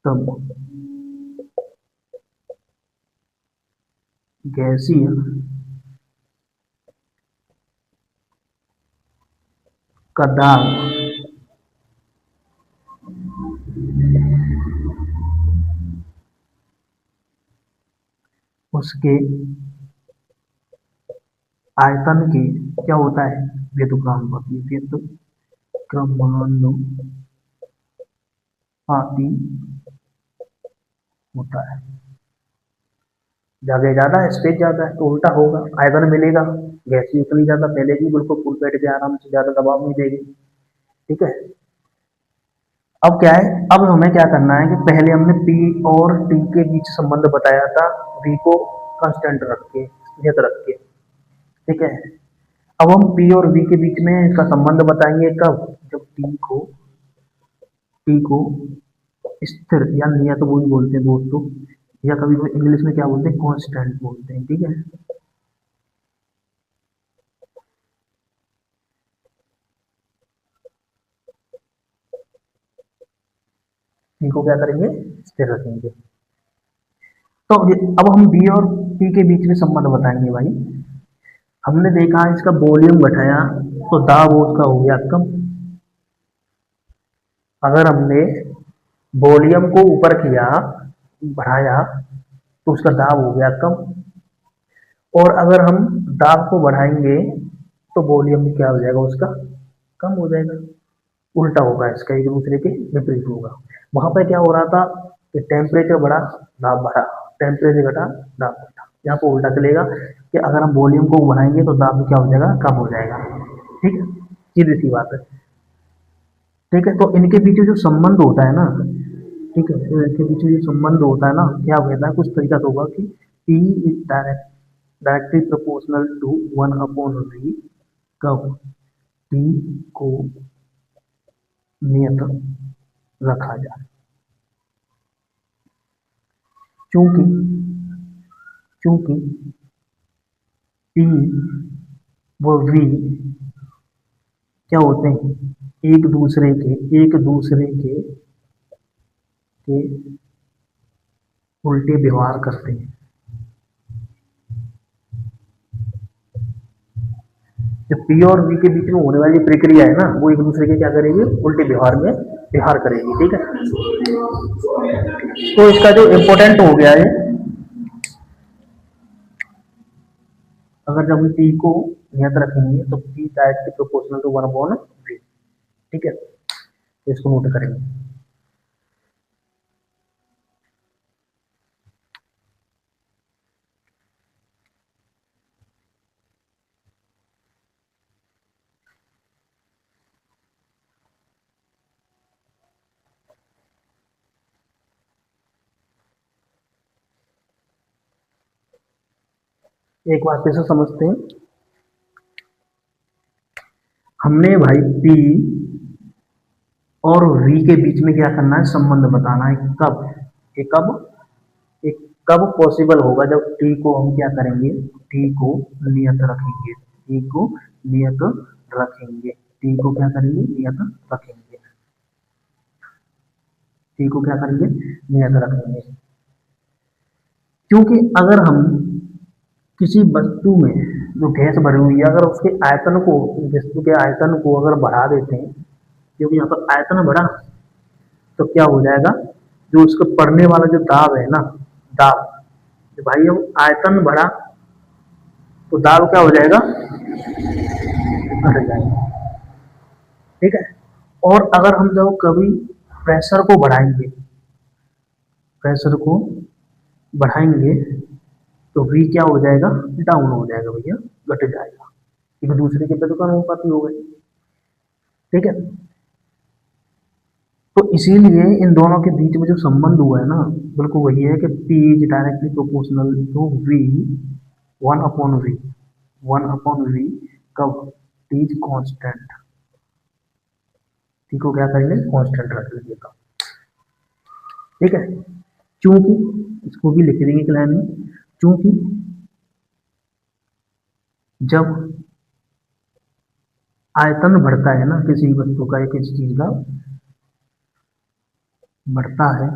तब गैसीय का दाब उसके आयतन के क्या होता है, व्यतिक्रानुपाती, व्यतिक्रमानुपाती होता है। जगह ज्यादा है, स्पेस ज्यादा है, तो उल्टा होगा, आयतन मिलेगा, गैस भी उतनी ज्यादा फैलेगी, बिल्कुल फुल पेट के आराम से, ज्यादा दबाव नहीं देगी। ठीक है, अब क्या है, अब हमें क्या करना है कि पहले हमने पी और टी के बीच संबंध बताया था, वी को कांस्टेंट रख के, स्थिर रख के। ठीक है, अब हम पी और वी के बीच में इसका संबंध बताएंगे कब, जब टी को स्थिर या नियत वो ही बोलते हैं दोस्तों, या कभी कभी इंग्लिश में क्या बोलते हैं, कांस्टेंट बोलते हैं। ठीक है, टी को क्या करेंगे, स्थिर रखेंगे। तो अब हम बी और पी के बीच में संबंध बताएंगे भाई। हमने देखा इसका वॉल्यूम घटाया तो दाब उसका हो गया कम। अगर हमने वॉल्यूम को ऊपर किया, बढ़ाया, तो उसका दाब हो गया कम। और अगर हम दाब को बढ़ाएंगे तो वॉल्यूम भी क्या हो जाएगा उसका, कम हो जाएगा। उल्टा होगा इसका, एक दूसरे के विपरीत होगा। वहां पर क्या हो रहा था कि टेम्परेचर बढ़ा, दाब बढ़ा, टेम्परेचर घटा, दाब बढ़ा। यहाँ पर उल्टा चलेगा कि अगर हम वॉल्यूम को बढ़ाएंगे तो दाब क्या हो जाएगा, कम हो जाएगा। ठीक है, सीधी सी बात है। ठीक है, तो इनके बीच जो संबंध होता है ना, ठीक है, तो इनके बीच जो संबंध होता है ना, क्या होता है, कुछ तरीका तो होगा कि P is directly proportional to 1/V, कब T को नियत रखा जाए। चूंकि चूंकि P व V क्या होते हैं, एक दूसरे के उल्टे व्यवहार करते हैं। जो पी और वी के बीच में होने वाली प्रक्रिया है ना, वो एक दूसरे के क्या करेगी, उल्टे व्यवहार में व्यवहार करेगी। ठीक है, तो इसका जो इम्पोर्टेंट हो गया है, अगर जब हम पी को नियत रखेंगे तो P directly proportional to 1/V। ठीक है, तो इसको नोट करेंगे। एक बार फिर से समझते हैं। हमने भाई P और V के बीच में क्या करना है, संबंध बताना है। कब? ये कब, ये कब पॉसिबल होगा, जब T को हम क्या करेंगे, T को नियत रखेंगे, T को नियत रखेंगे, T को क्या करेंगे, नियत रखेंगे, T को क्या करेंगे, नियत रखेंगे। क्योंकि अगर हम किसी वस्तु में जो गैस भरी हुई है, अगर उसके आयतन को, वस्तु के आयतन को अगर बढ़ा देते हैं, क्योंकि यहाँ पर आयतन बढ़ा, तो क्या हो जाएगा, जो उसके पड़ने वाला जो दाब है ना, दाब, तो भाई अब आयतन बढ़ा तो दाब क्या हो जाएगा, घट जाएगा। ठीक है। और अगर हम जब कभी प्रेशर को बढ़ाएंगे, प्रेशर को बढ़ाएंगे, तो V क्या हो जाएगा, डाउन हो जाएगा भैया, घट जाएगा। एक दूसरे के अनुपाती हो गए। ठीक है। तो इसीलिए इन दोनों के बीच में जो संबंध हुआ है ना, बिल्कुल वही है कि P is directly proportional to V, 1/V, 1/V, कब, T इज कॉन्स्टेंट, T को क्या करेंगे, कॉन्स्टेंट रख लीजिएगा। ठीक है। चूंकि, इसको भी लिख देंगे एक लाइन में, चूंकि जब आयतन बढ़ता है ना किसी वस्तु का या किसी चीज का बढ़ता है,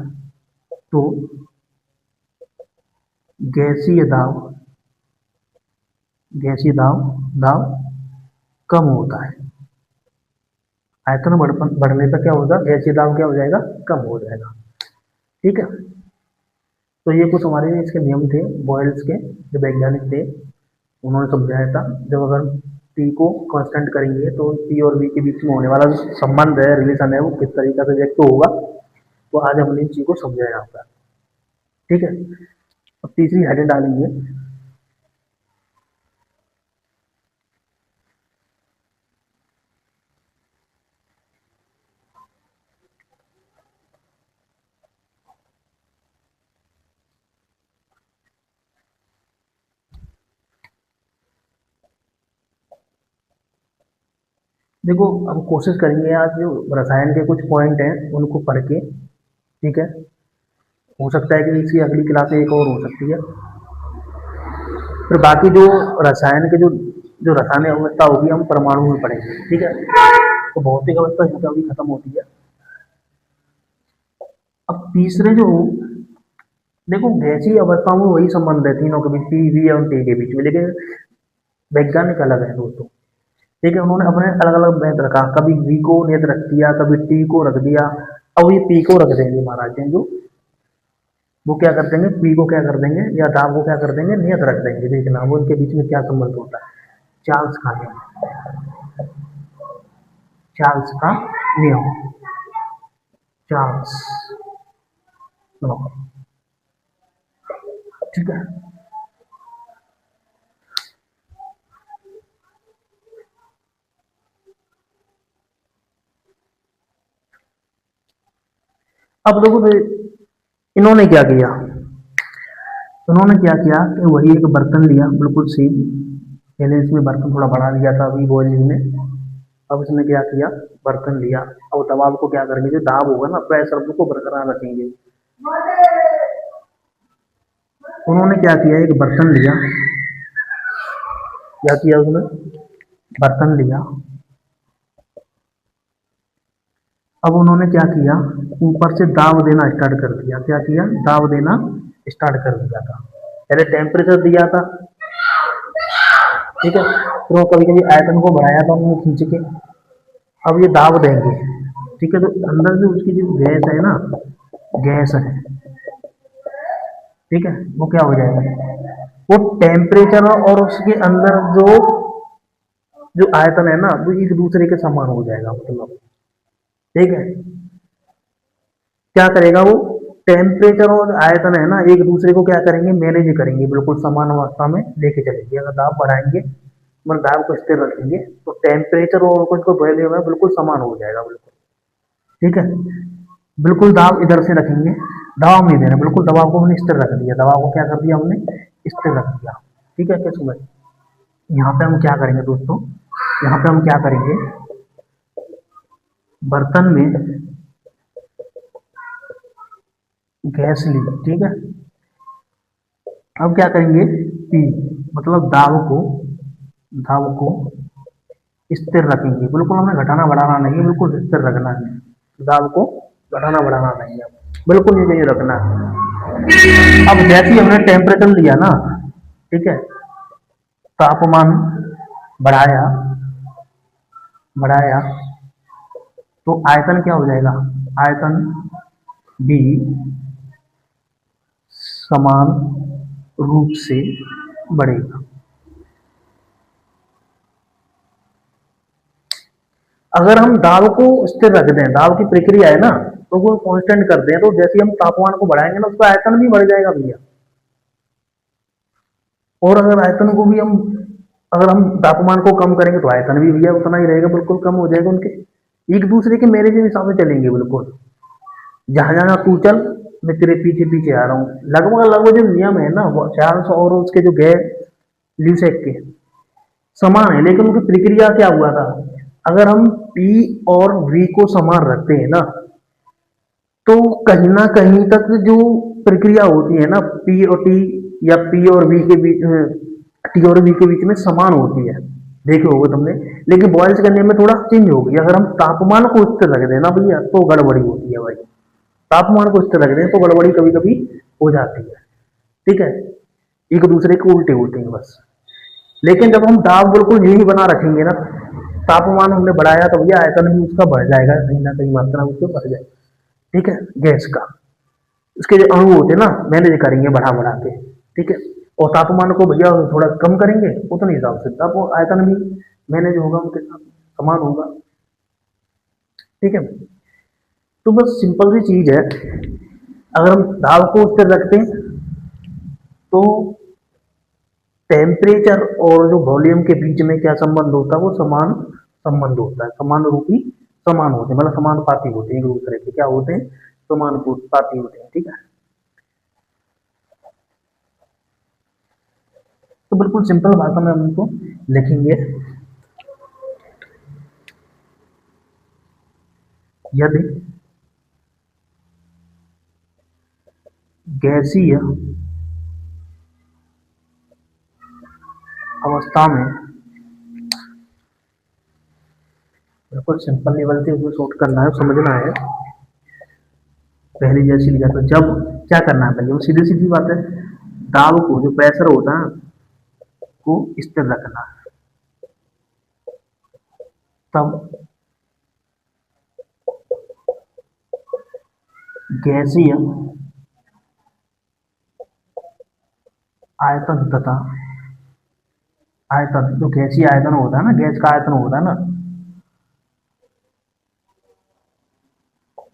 तो गैसीय दाब, गैसीय दाब, दाब कम होता है। आयतन बढ़ने पर क्या होगा, गैसीय दाब क्या हो जाएगा, कम हो जाएगा। ठीक है। तो ये कुछ हमारे इसके नियम थे, बॉयल्स के, जो वैज्ञानिक थे उन्होंने समझाया था। जब अगर T को कांस्टेंट करेंगे तो P और V के बीच में होने वाला जो संबंध है, रिलेशन है, वो किस तरीके से व्यक्त होगा, तो आज हमने इस चीज को समझाया यहाँ पर। ठीक है। अब तीसरी हेडिंग डालेंगे, देखो हम कोशिश करेंगे आज जो रसायन के कुछ पॉइंट हैं उनको पढ़ के। ठीक है। हो सकता है कि इसकी अगली क्लास एक और हो सकती है। फिर बाकी जो रसायन के जो जो रासायनिक अवस्था होगी हम परमाणु में पढ़ेंगे। ठीक है। तो भौतिक अवस्था यहाँ पे अभी खत्म होती है। अब तीसरे जो, देखो गैसीय अवस्थाओं में वही संबंध है तीनों के बीच, P, V और T के बीच में, लेकिन वैज्ञानिक अलग है दोस्तों। ठीक है। उन्होंने अपने अलग अलग मैथ रखा, कभी V को नियत रख दिया, कभी T को रख दिया। अब ये P को रख देंगे महाराज जी, जो वो क्या कर देंगे, P को क्या कर देंगे, या दाब को क्या कर देंगे, नियत रख देंगे। देखना वो उनके बीच में क्या संबंध होता है। चार्ल्स का नियम, चार्ल्स का नियम, चार्ल्स लॉ। ठीक है। अब देखो तो इन्होंने क्या किया, उन्होंने क्या किया कि वही एक बर्तन लिया, बिल्कुल सेम, पहले इसमें बर्तन थोड़ा बढ़ा लिया था अभी बॉयलिंग में। अब इसने क्या किया, बर्तन लिया, और दबाव को क्या करेंगे, जो दाब होगा ना, प्रेशर को बरकरार रखेंगे। उन्होंने क्या किया, एक बर्तन लिया, क्या किया उसने, बर्तन लिया। अब उन्होंने क्या किया, ऊपर से दाब देना स्टार्ट कर दिया। क्या किया, दाब देना स्टार्ट कर दिया था। पहले टेम्परेचर दिया था, ठीक है, फिर वो कभी कभी आयतन को बढ़ाया था उन्होंने खींच के। अब ये दाब देंगे, ठीक है, तो अंदर से उसकी जो गैस है ना, गैस है, ठीक है, वो क्या हो जाएगा, वो टेम्परेचर और उसके अंदर जो जो आयतन है ना, वो एक दूसरे के समान हो जाएगा, मतलब ठीक है। क्या करेगा वो, टेम्परेचर और आयतन है ना, एक दूसरे को क्या करेंगे, मैनेज करेंगे, बिल्कुल समान अवस्था में लेके चलेंगे। अगर दाब बढ़ाएंगे, मतलब दाब को स्थिर रखेंगे, तो टेम्परेचर और कुछ को वैल्यू में बिल्कुल समान हो जाएगा, बिल्कुल ठीक है। बिल्कुल दाब इधर से रखेंगे, दबाव नहीं देना, बिल्कुल दबाव को हमने स्थिर रख दिया, दबाव को क्या कर दिया हमने, स्थिर रख दिया। ठीक है, कैसे भाई? यहाँ पे हम क्या करेंगे दोस्तों, यहाँ पे हम क्या करेंगे, बर्तन में गैस ली, ठीक है। अब क्या करेंगे, पी मतलब दाब को स्थिर रखेंगे, बिल्कुल हमें घटाना बढ़ाना नहीं है, बिल्कुल स्थिर रखना है। दाब को घटाना बढ़ाना नहीं है, बिल्कुल ये रखना है। अब जैसे ही हमने टेम्परेचर लिया ना, ठीक है, तापमान बढ़ाया बढ़ाया तो आयतन क्या हो जाएगा, आयतन भी समान रूप से बढ़ेगा। अगर हम दाब को स्थिर रख दें, दाब की प्रक्रिया है ना, तो वो कांस्टेंट कर दें, तो जैसे हम तापमान को बढ़ाएंगे ना, उसका आयतन भी बढ़ जाएगा भैया। और अगर आयतन को भी हम अगर हम तापमान को कम करेंगे तो आयतन भी भैया उतना ही रहेगा, बिल्कुल कम हो जाएगा। उनके एक दूसरे के मेरे के हिसाब से चलेंगे बिल्कुल। जहां जहां तू चल, मैं तेरे पीछे पीछे आ रहा हूँ। लगभग लगभग जो नियम है ना, वो चार्ल्स और उसके जो गए ल्यूसेक के समान है, लेकिन उनकी प्रक्रिया क्या हुआ था, अगर हम P और V को समान रखते हैं ना, तो कहीं ना कहीं तक जो प्रक्रिया होती है ना, P और T या P और V के बीच, T और V के बीच में समान होती है, देखे होगे तुमने। लेकिन बॉयल्स करने में थोड़ा चेंज हो गई। अगर हम तापमान को स्थिर रख देना भैया, तो गड़बड़ी होती है भाई। तापमान को स्थिर रख दें तो गड़बड़ी कभी कभी हो जाती है, ठीक है, एक दूसरे के उल्टे होते हैं बस। लेकिन जब हम दाब बिल्कुल यही बना रखेंगे ना, तापमान हमने बढ़ाया तो भैया आयतन भी उसका बढ़ जाएगा, कहीं ना कहीं मात्रा उससे बढ़ जाएगी, ठीक है, गैस का। उसके जो अणु होते हैं ना, मैनेज करेंगे बढ़ा बढ़ा के, ठीक है। और तापमान को भैया थोड़ा कम करेंगे, उतने हिसाब से तब वो आयतन भी मैनेज होगा, उनके साथ समान होगा, ठीक है। तो बस सिंपल सी चीज है, अगर हम दाब को स्थिर रखते हैं तो टेम्परेचर और जो वॉल्यूम के बीच में क्या संबंध होता है, वो समान संबंध होता है, समान रूपी समान होते हैं, मतलब समानुपाती होते हैं, एक दूसरे के क्या होते हैं, समानुपाती होते हैं, ठीक है। तो बिल्कुल सिंपल भाषा में हम उनको लिखेंगे, यदि गैसीय अवस्था में, बिल्कुल सिंपल लेवल से उसको शॉर्ट करना है, समझना है। पहले जैसी लिखा तो जब क्या करना है, पहले वो सीधी सीधी बात है, दाब को जो प्रेशर होता है को स्थिर रखना है, तब गैसीय आयतन तथा आयतन, जो गैसीय आयतन होता है ना, गैस का आयतन होता है ना,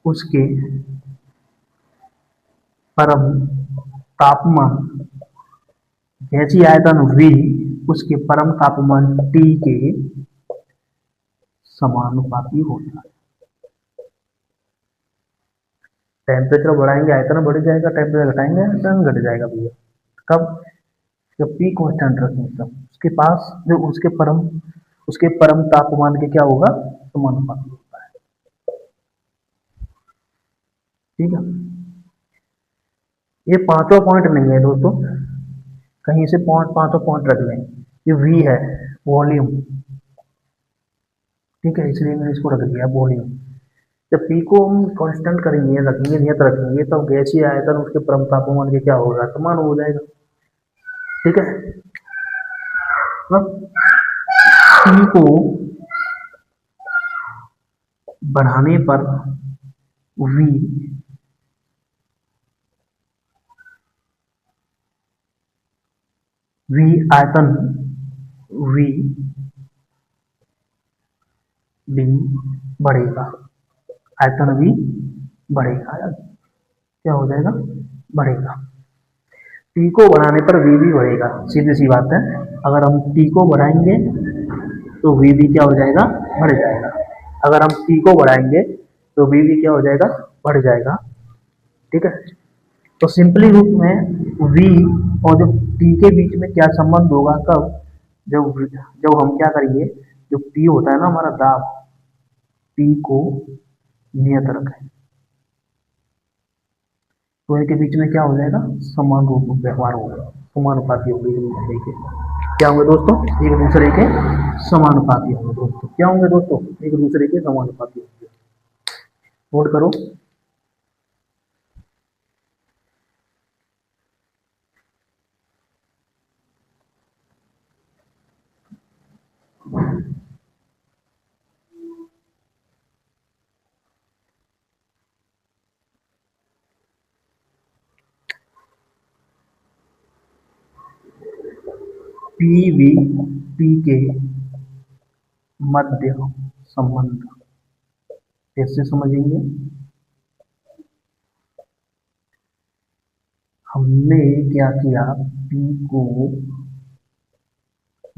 उसके परम तापमान, गैसीय आयतन V उसके परम तापमान T के समानुपाती होता है। टेम्परेचर बढ़ाएंगे आयतन बढ़ जाएगा, टेम्परेचर घटाएंगे आयतन घट जाएगा भैया। कब? जब P कांस्टेंट रखेंगे तब उसके पास जो उसके परम तापमान के क्या होगा, समानुपाती होता है, ठीक है। ये पांचों पॉइंट नहीं है दोस्तों, कहीं से पांचों पॉइंट रख लें। ये V है, वॉल्यूम, ठीक है, इसलिए मैंने इसको रख दिया वॉल्यूम। जब P को हम कांस्टेंट करेंगे, रखेंगे, नियत रखेंगे, तब गैसीय आयतन उसके परम तापमान के क्या होगा, समान हो जाएगा, ठीक है। मतलब P को बढ़ाने पर V आयतन V भी बढ़ेगा, आयतन भी बढ़ेगा, क्या हो जाएगा, बढ़ेगा। T को बढ़ाने पर V भी बढ़ेगा, सीधी सी बात है। अगर हम T को बढ़ाएंगे तो V भी क्या हो जाएगा, बढ़ जाएगा। अगर हम T को बढ़ाएंगे तो V भी क्या हो जाएगा, बढ़ जाएगा, ठीक है। तो सिंपली रूप में V और जो T के बीच में क्या संबंध होगा, कब, जब जब हम क्या करेंगे, जो P होता है ना हमारा दाब, P को नियत रखें तो इनके बीच में क्या हो जाएगा, समान रूप में व्यवहार होगा, समानुपाती होंगे एक दूसरे के। क्या होंगे दोस्तों, एक दूसरे के समानुपाती होंगे दोस्तों। क्या होंगे दोस्तों, एक दूसरे के समानुपाती होंगे। नोट करो। पी वी पी के मध्य संबंध कैसे समझेंगे, हमने क्या किया, पी को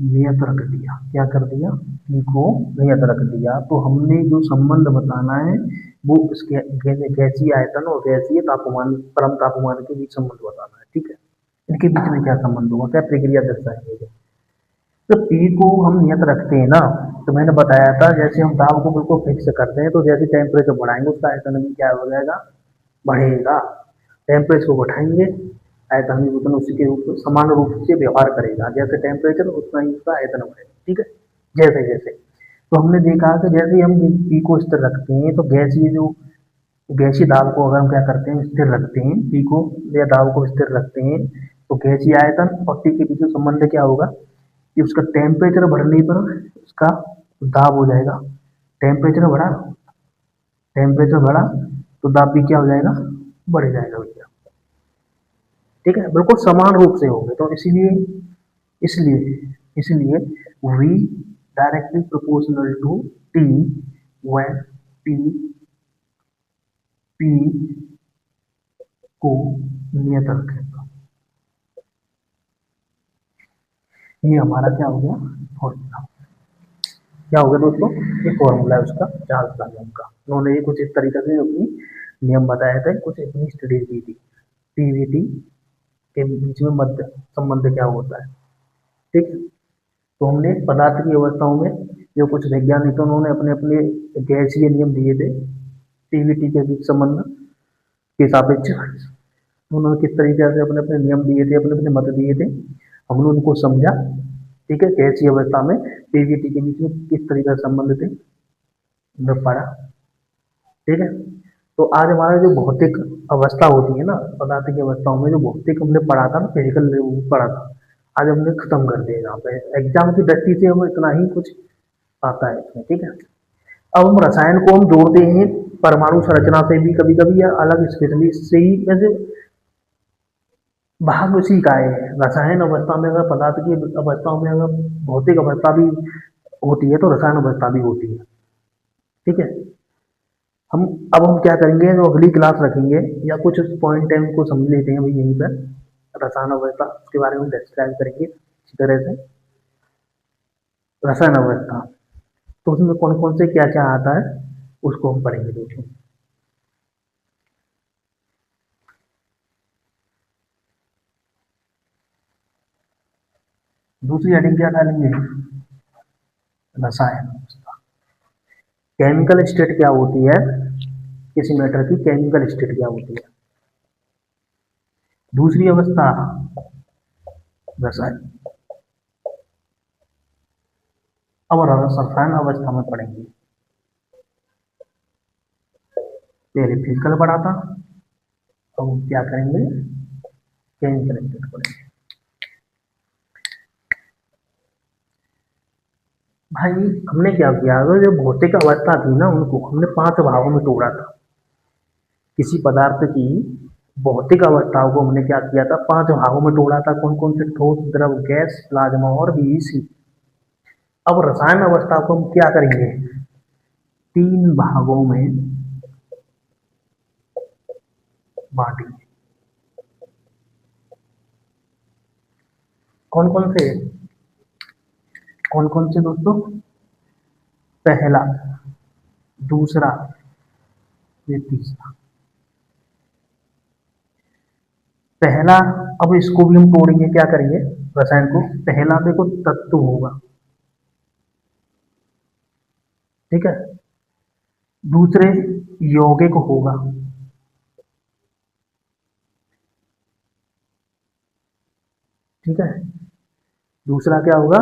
नियत रख दिया। क्या कर दिया, पी को नियत रख दिया। तो हमने जो संबंध बताना है वो इसके गैसीय आयतन और गैसीय तापमान, परम तापमान के बीच संबंध बताना है, ठीक है। इनके बीच में क्या संबंध होगा, क्या प्रक्रिया दर्शाएंगे। तो पी को हम नियत रखते हैं ना, तो मैंने बताया था जैसे हम दाब को बिल्कुल फिक्स करते हैं, तो जैसे टेम्परेचर बढ़ाएंगे उसका आयतन भी क्या हो जाएगा, बढ़ेगा। टेम्परेचर को बढ़ाएंगे, आयतन भी उतना उसी के रूप समान रूप से व्यवहार करेगा, जैसे टेम्परेचर उतना ही उसका आयतन बढ़ेगा, ठीक है। जैसे जैसे तो हमने देखा कि जैसे हम पी को स्थिर रखते हैं, तो गैसीय जो गैसीय दाब को अगर हम क्या करते हैं, स्थिर रखते हैं, पी को या दाब को स्थिर रखते हैं, तो गैसीय आयतन और टी के बीच में संबंध क्या होगा कि उसका टेम्परेचर बढ़ने पर उसका दाब हो जाएगा। टेम्परेचर बढ़ा, टेम्परेचर बढ़ा तो दाब भी क्या हो जाएगा, बढ़ जाएगा भैया, ठीक है। बिल्कुल समान रूप से होंगे, तो इसीलिए इसलिए इसलिए V directly proportional to T when P P को नियत रखेगा। ये हमारा क्या हो गया, फॉर्मूला। क्या हो गया दोस्तों, ये फॉर्मूला है उसका, चार्ल्स का नियम का। उन्होंने ये कुछ इस तरीके से अपनी नियम बताए थे, कुछ अपनी स्टडी की थी, पीवीटी के बीच में मध्य संबंध क्या होता है, ठीक है। तो हमने पदार्थ की अवस्थाओं में जो कुछ वैज्ञानिक उन्होंने अपने अपने गैसीय नियम दिए थे, पीवीटी के बीच संबंध के सापेक्ष उन्होंने किस तरीके से अपने अपने नियम दिए थे, अपने अपने मत दिए थे, हमने उनको समझा, ठीक है। गैसीय अवस्था में पीवीटी के बीच में किस तरीके से संबंध थे हमने पढ़ा, ठीक है। तो आज हमारा जो भौतिक अवस्था होती है ना, पदार्थ की अवस्थाओं में जो भौतिक हमने पढ़ा था ना, फिजिकल पढ़ा था, आज हमने खत्म कर दिया। यहाँ पे एग्जाम की दृष्टि से हमें इतना ही कुछ आता है इसमें, ठीक है। अब हम रसायन को हम जोड़ते हैं परमाणु संरचना से भी कभी कभी, या अलग स्पेशली से ही, वैसे भाग उसी का है। रसायन अवस्था में अगर पदार्थ की अवस्थाओं में अगर भौतिक अवस्था भी होती है, तो रसायन अवस्था भी होती है, ठीक है। हम हम क्या करेंगे, जो अगली क्लास रखेंगे या कुछ पॉइंट है उनको समझ लेते हैं अभी यहीं पर, रसायन अवस्था उसके बारे में डिस्क्राइब करेंगे अच्छी तरह से। रसायन अवस्था तो उसमें कौन कौन से क्या क्या आता है उसको हम पढ़ेंगे दोस्तों। दूसरी हेडिंग क्या डालेंगे, रसायन अवस्था। केमिकल स्टेट क्या होती है, किसी मैटर की केमिकल स्टेट क्या होती है। दूसरी अवस्था रसायन। अब रसायन अवस्था में पढ़ेंगे, पहले फिजिकल पढ़ा था, अब हम क्या करेंगे, केमिकल स्टेट पढ़ेंगे। भाई हमने क्या किया, जो भौतिक अवस्था थी ना, उनको हमने 5 भागों में तोड़ा था। किसी पदार्थ की भौतिक अवस्थाओं को हमने क्या किया था, 5 भागों में तोड़ा था। कौन कौन से, ठोस, द्रव, गैस, प्लाज्मा और बीईसी। अब रसायन अवस्था को हम क्या करेंगे, 3 भागों में बांटेंगे। कौन कौन से, कौन कौन से दोस्तों, पहला, दूसरा, ये तीसरा। पहला, अब इसको भी हम तोड़ेंगे, क्या करेंगे रसायन को। पहला देखो तत्व होगा, ठीक है। दूसरे यौगिक होगा, ठीक है। दूसरा क्या होगा,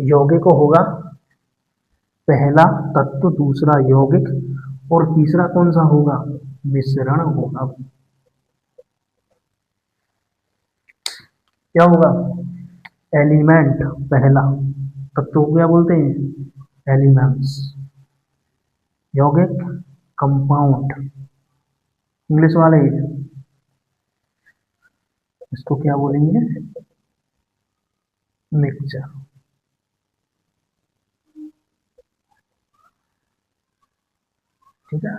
यौगिक होगा। पहला तत्व, दूसरा यौगिक, और तीसरा कौन सा होगा, मिश्रण होगा। क्या होगा, एलिमेंट। पहला तत्व को क्या बोलते हैं, एलिमेंट्स। यौगिक, कंपाउंड। इंग्लिश वाले इसको क्या बोलेंगे, मिक्सचर, ठीक है।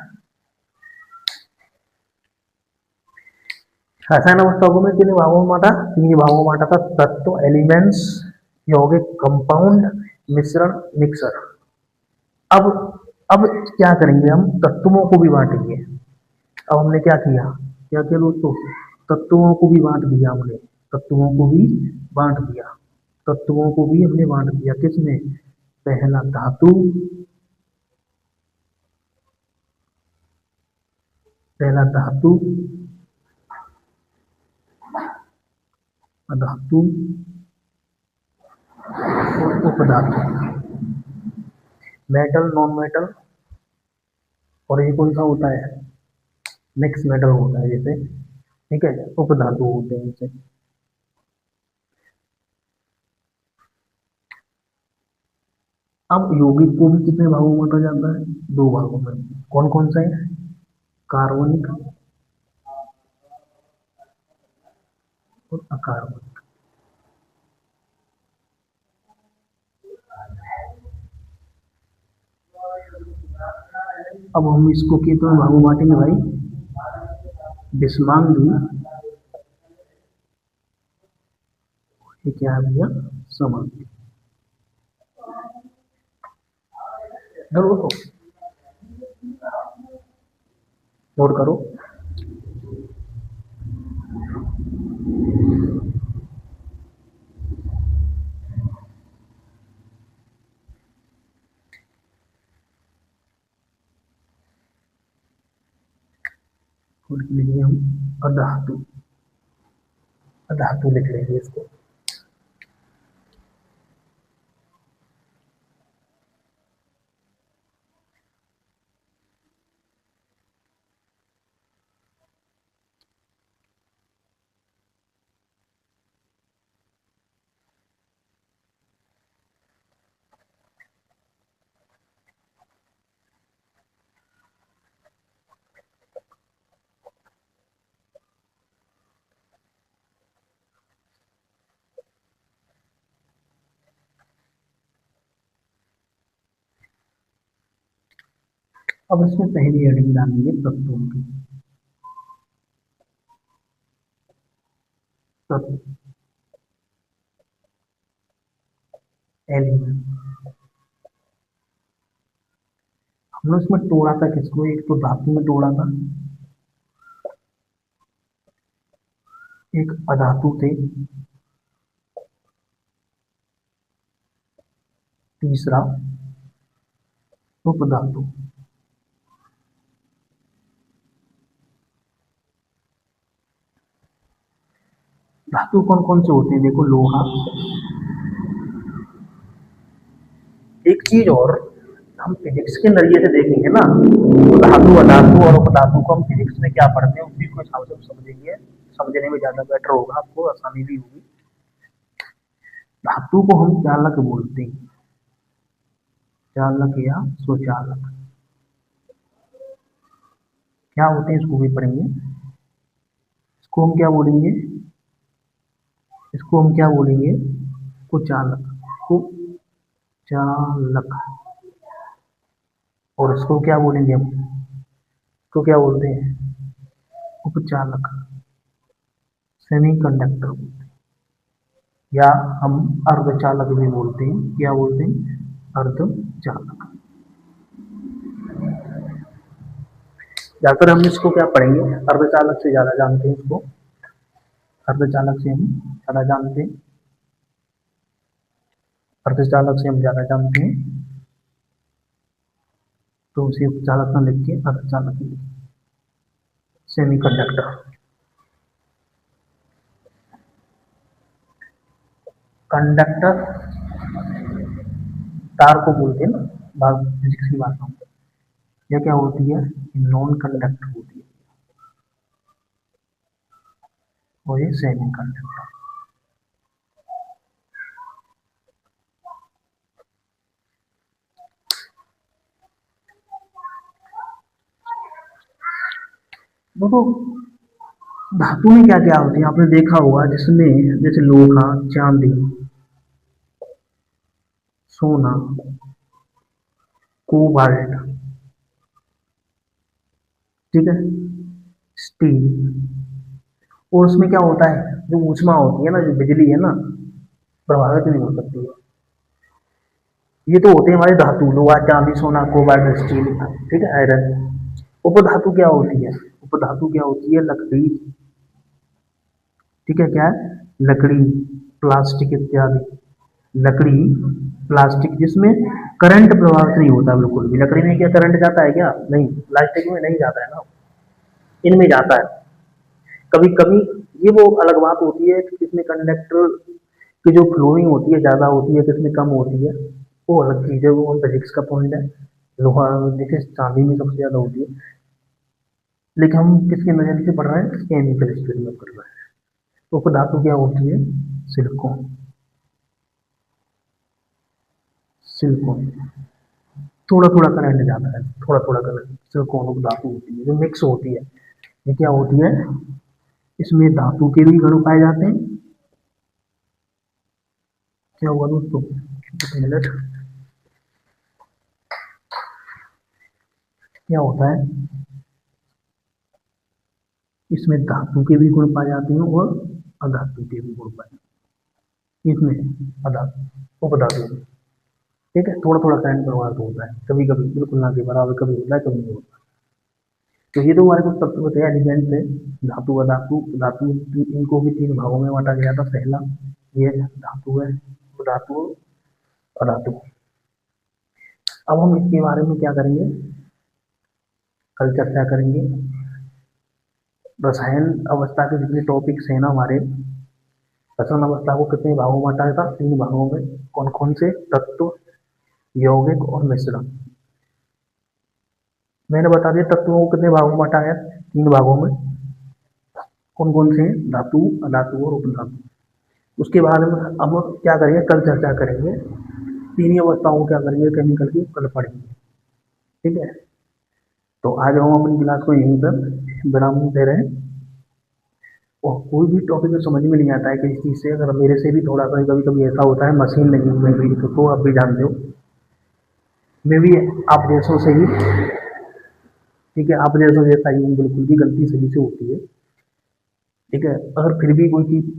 रसायन अवस्था को मैं किन भागों में बांटा, तीन भागों में बांटा था, तत्व, एलिमेंट्स, यौगिक, कंपाउंड, मिश्रण, मिक्सर। अब अब क्या करेंगे, हम तत्वों को भी बांटेंगे। अब हमने क्या किया, क्या किया दोस्तों, तत्वों को भी बांट दिया हमने, तत्वों को भी बांट दिया, तत्वों को भी हमने बांट दिया। किसमें, पहला धातु, पहला धातु, अधातु और उपधातु, मेटल, नॉन मेटल, और ये कौन सा होता है, मिक्स मेटल होता है जैसे, ठीक है। उपधातु होते हैं जैसे। अब यौगिक को भी कितने भागों में बांटा जाता है, दो भागों में। कौन कौन से हैं, कार्बनिक और अकार्बनिक। अब हम इसको कितने भागों में बांटेंगे भाई, विषमांगी, ये क्या है भैया, समांगी। नोट करो। लिख लेंगे हम अधातु, अधातु लिख लेंगे इसको। अब इसमें पहली हेडिंग डालेंगे तत्वों की, तत्व, एलिमेंट। हमने उसमें तोड़ा था किसको, एक तो धातु में तोड़ा था, एक अधातु थे, तीसरा उपधातु। धातु कौन कौन से होते हैं, देखो लोहा। एक चीज और, हम फिजिक्स के नजरिए से देखेंगे ना, तो धातु, अधातु और उपधातु को हम फिजिक्स में क्या पढ़ते हैं उसी को हिसाब से समझेंगे, समझने में ज्यादा बेटर होगा, आपको आसानी भी होगी। धातु को हम चालक बोलते हैं, चालक या स्वचालक। क्या होते हैं इसको भी पढ़ेंगे। इसको हम क्या बोलेंगे, इसको हम क्या बोलेंगे, कुचालक, कुचालक। और इसको क्या बोलेंगे हम, इसको क्या बोलते हैं, उपचालक, सेमीकंडक्टर बोलते हैं, या हम अर्धचालक भी बोलते हैं। क्या बोलते हैं, अर्धचालक। जाकर हम इसको क्या पढ़ेंगे, अर्धचालक से ज्यादा जानते हैं इसको। अर्धचालक से हम ज़्यादा जानते हैं, अर्धचालक से हम ज़्यादा जानते हैं, तो उसे चालक न लिख के अर्धचालक लिख, सेमीकंडक्टर। कंडक्टर तार को बोलते हैं ना, बात फिजिक्स की भाषा में। यह क्या होती है, नॉन कंडक्टर होती है, और ये सेमी कंडक्टर। देखो धातु में क्या क्या होती है, आपने देखा होगा, जिसमें जैसे लोहा, चांदी, सोना, कोबाल्ट, ठीक है, स्टील, और उसमें क्या होता है, जो ऊष्मा होती है ना, जो बिजली है ना, प्रभावित नहीं हो सकती है। ये तो होते हैं हमारे धातु, लोहा, चांदी, सोना, कोबाल्ट, स्टील, ठीक है, आयरन। उपधातु क्या होती है, उपधातु क्या होती है, लकड़ी, ठीक है, क्या है, लकड़ी, प्लास्टिक इत्यादि। लकड़ी, प्लास्टिक, जिसमें करंट प्रभावित नहीं होता बिल्कुल भी। लकड़ी में क्या करंट जाता है क्या, नहीं, प्लास्टिक में नहीं जाता है ना, इनमें जाता है कभी कभी। ये वो अलग बात होती है कि किसमें कंडक्टर की जो फ्लोइंग होती है ज़्यादा होती है, किसमें कम होती है, वो अलग चीज़ है, वो फिजिक्स का पॉइंट है। लोहा देखिए चांदी में सबसे ज़्यादा होती है, लेकिन हम किसके नज़रिए से पढ़ रहे हैं, केमिकल स्टडी में पढ़ रहे हैं। तो उपधातु क्या होती है, सिलिकॉन, सिलिकॉन, थोड़ा थोड़ा करंट जाता है, थोड़ा थोड़ा करंट, सिलिकॉन उपधातु होती है, जो मिक्स होती है। ये क्या होती है, इसमें धातु के भी गुण पाए जाते हैं। क्या हुआ दोस्तों, एक मिनट, क्या होता है, इसमें धातु के भी गुण पाए जाते हैं और अधातु के भी गुण पाए जाते हैं, इसमें अधातु उपधातु में, ठीक है, थोड़ा थोड़ा करंट प्रभावित होता है, कभी कभी बिल्कुल ना के बराबर, कभी होता है कभी नहीं होता। तो ये तो हमारे कुछ तत्व थे, एलिमेंट थे, धातु, अधातु, धातु, इनको भी तीन भागों में बांटा गया था। पहला ये धातु है, धातु, अधातु। अब हम इसके बारे में क्या करेंगे, कल चर्चा करेंगे। रसायन अवस्था के जितने टॉपिक्स हैं ना हमारे, रसायन अवस्था को कितने भागों में बांटा था, तीन भागों में। कौन कौन से, तत्व, यौगिक और मिश्रण। मैंने बता दिया तत्वों को कितने भागों में बांटा है, तीन भागों में। कौन कौन से, धातु, अधातु और उपधातु। उसके बाद में हम क्या करेंगे, कल चर्चा करेंगे, तीन अवस्थाओं को क्या करेंगे केमिकल की, कल पढ़ेंगे, ठीक है। तो आज हम अपनी क्लास को यहीं पर विराम दे रहे हैं। और कोई भी टॉपिक समझ में नहीं आता है किसी चीज़ से, अगर मेरे से भी थोड़ा सा कभी कभी ऐसा होता है, मशीन नहीं मैं भी, तो आप भी जानते हो, मैं भी आप जैसों से ही, ठीक है, आप जैसों जैसा ही हूँ, बिल्कुल भी गलती सही से होती है, ठीक है। अगर फिर भी कोई चीज़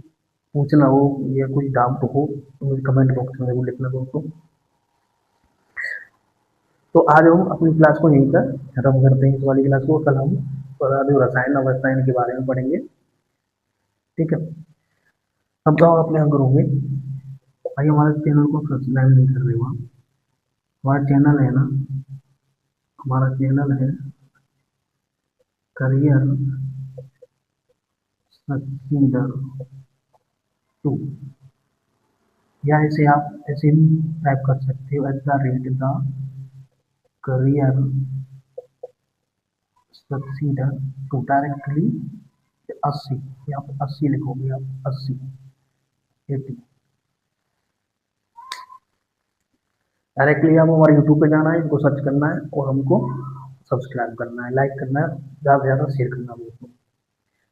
पूछना हो या कोई डाउट हो तो मुझे कमेंट बॉक्स में जरूर लिखना दोस्तों। तो आज हम अपनी क्लास को यहीं पर खत्म करते हैं, इस वाली क्लास को। कल हम रसायन अवस्थाएं के बारे में पढ़ेंगे, ठीक है। अब तो आप अपने यहाँ करोगे भाई, हमारे चैनल को सब्सक्राइब नहीं कर रहे हो आप, हमारा चैनल है ना, हमारा चैनल है करियर सक्सीडर 2, या इसे आप ऐसे भी टाइप कर सकते हो, @द करियर सक्सीडर 2, डायरेक्टली 80, यहाँ पर 80 लिखोगे आप, 80, 80, डायरेक्टली आपको हमारे यूट्यूब पे जाना है, इनको सर्च करना है और हमको सब्सक्राइब करना है, लाइक करना है, ज़्यादा से ज़्यादा शेयर करना है दोस्तों।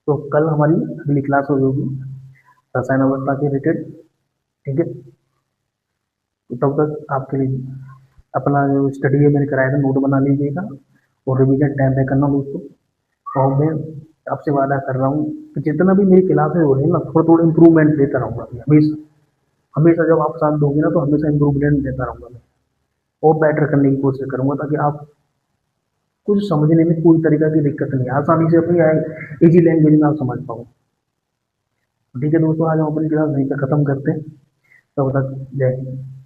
तो कल हमारी अगली क्लास होगी रसायन अवस्था के रिलेटेड, ठीक है। तो तब तक आपके लिए अपना जो स्टडी है मैंने कराया था, नोट बना लीजिएगा और रिवीजन टाइम पे करना दोस्तों। और मैं आपसे वादा कर रहा हूँ कि जितना भी मेरी क्लासेज हो रही है ना, थोड़ा थोड़ा इंप्रूवमेंट देता रहूँगा, हमेशा हमेशा जब आप साथ दोगे ना तो हमेशा इंप्रूवमेंट देता रहूँगा मैं, और बेटर करने की कोशिश करूँगा, ताकि आप कुछ समझने में कोई तरीका की दिक्कत नहीं, आसानी से अपनी इजी लैंग्वेज में आप समझ पाओ। ठीक है दोस्तों, आज हम अपनी क्लास यहीं पे खत्म करते हैं। तब तक जय हिंद।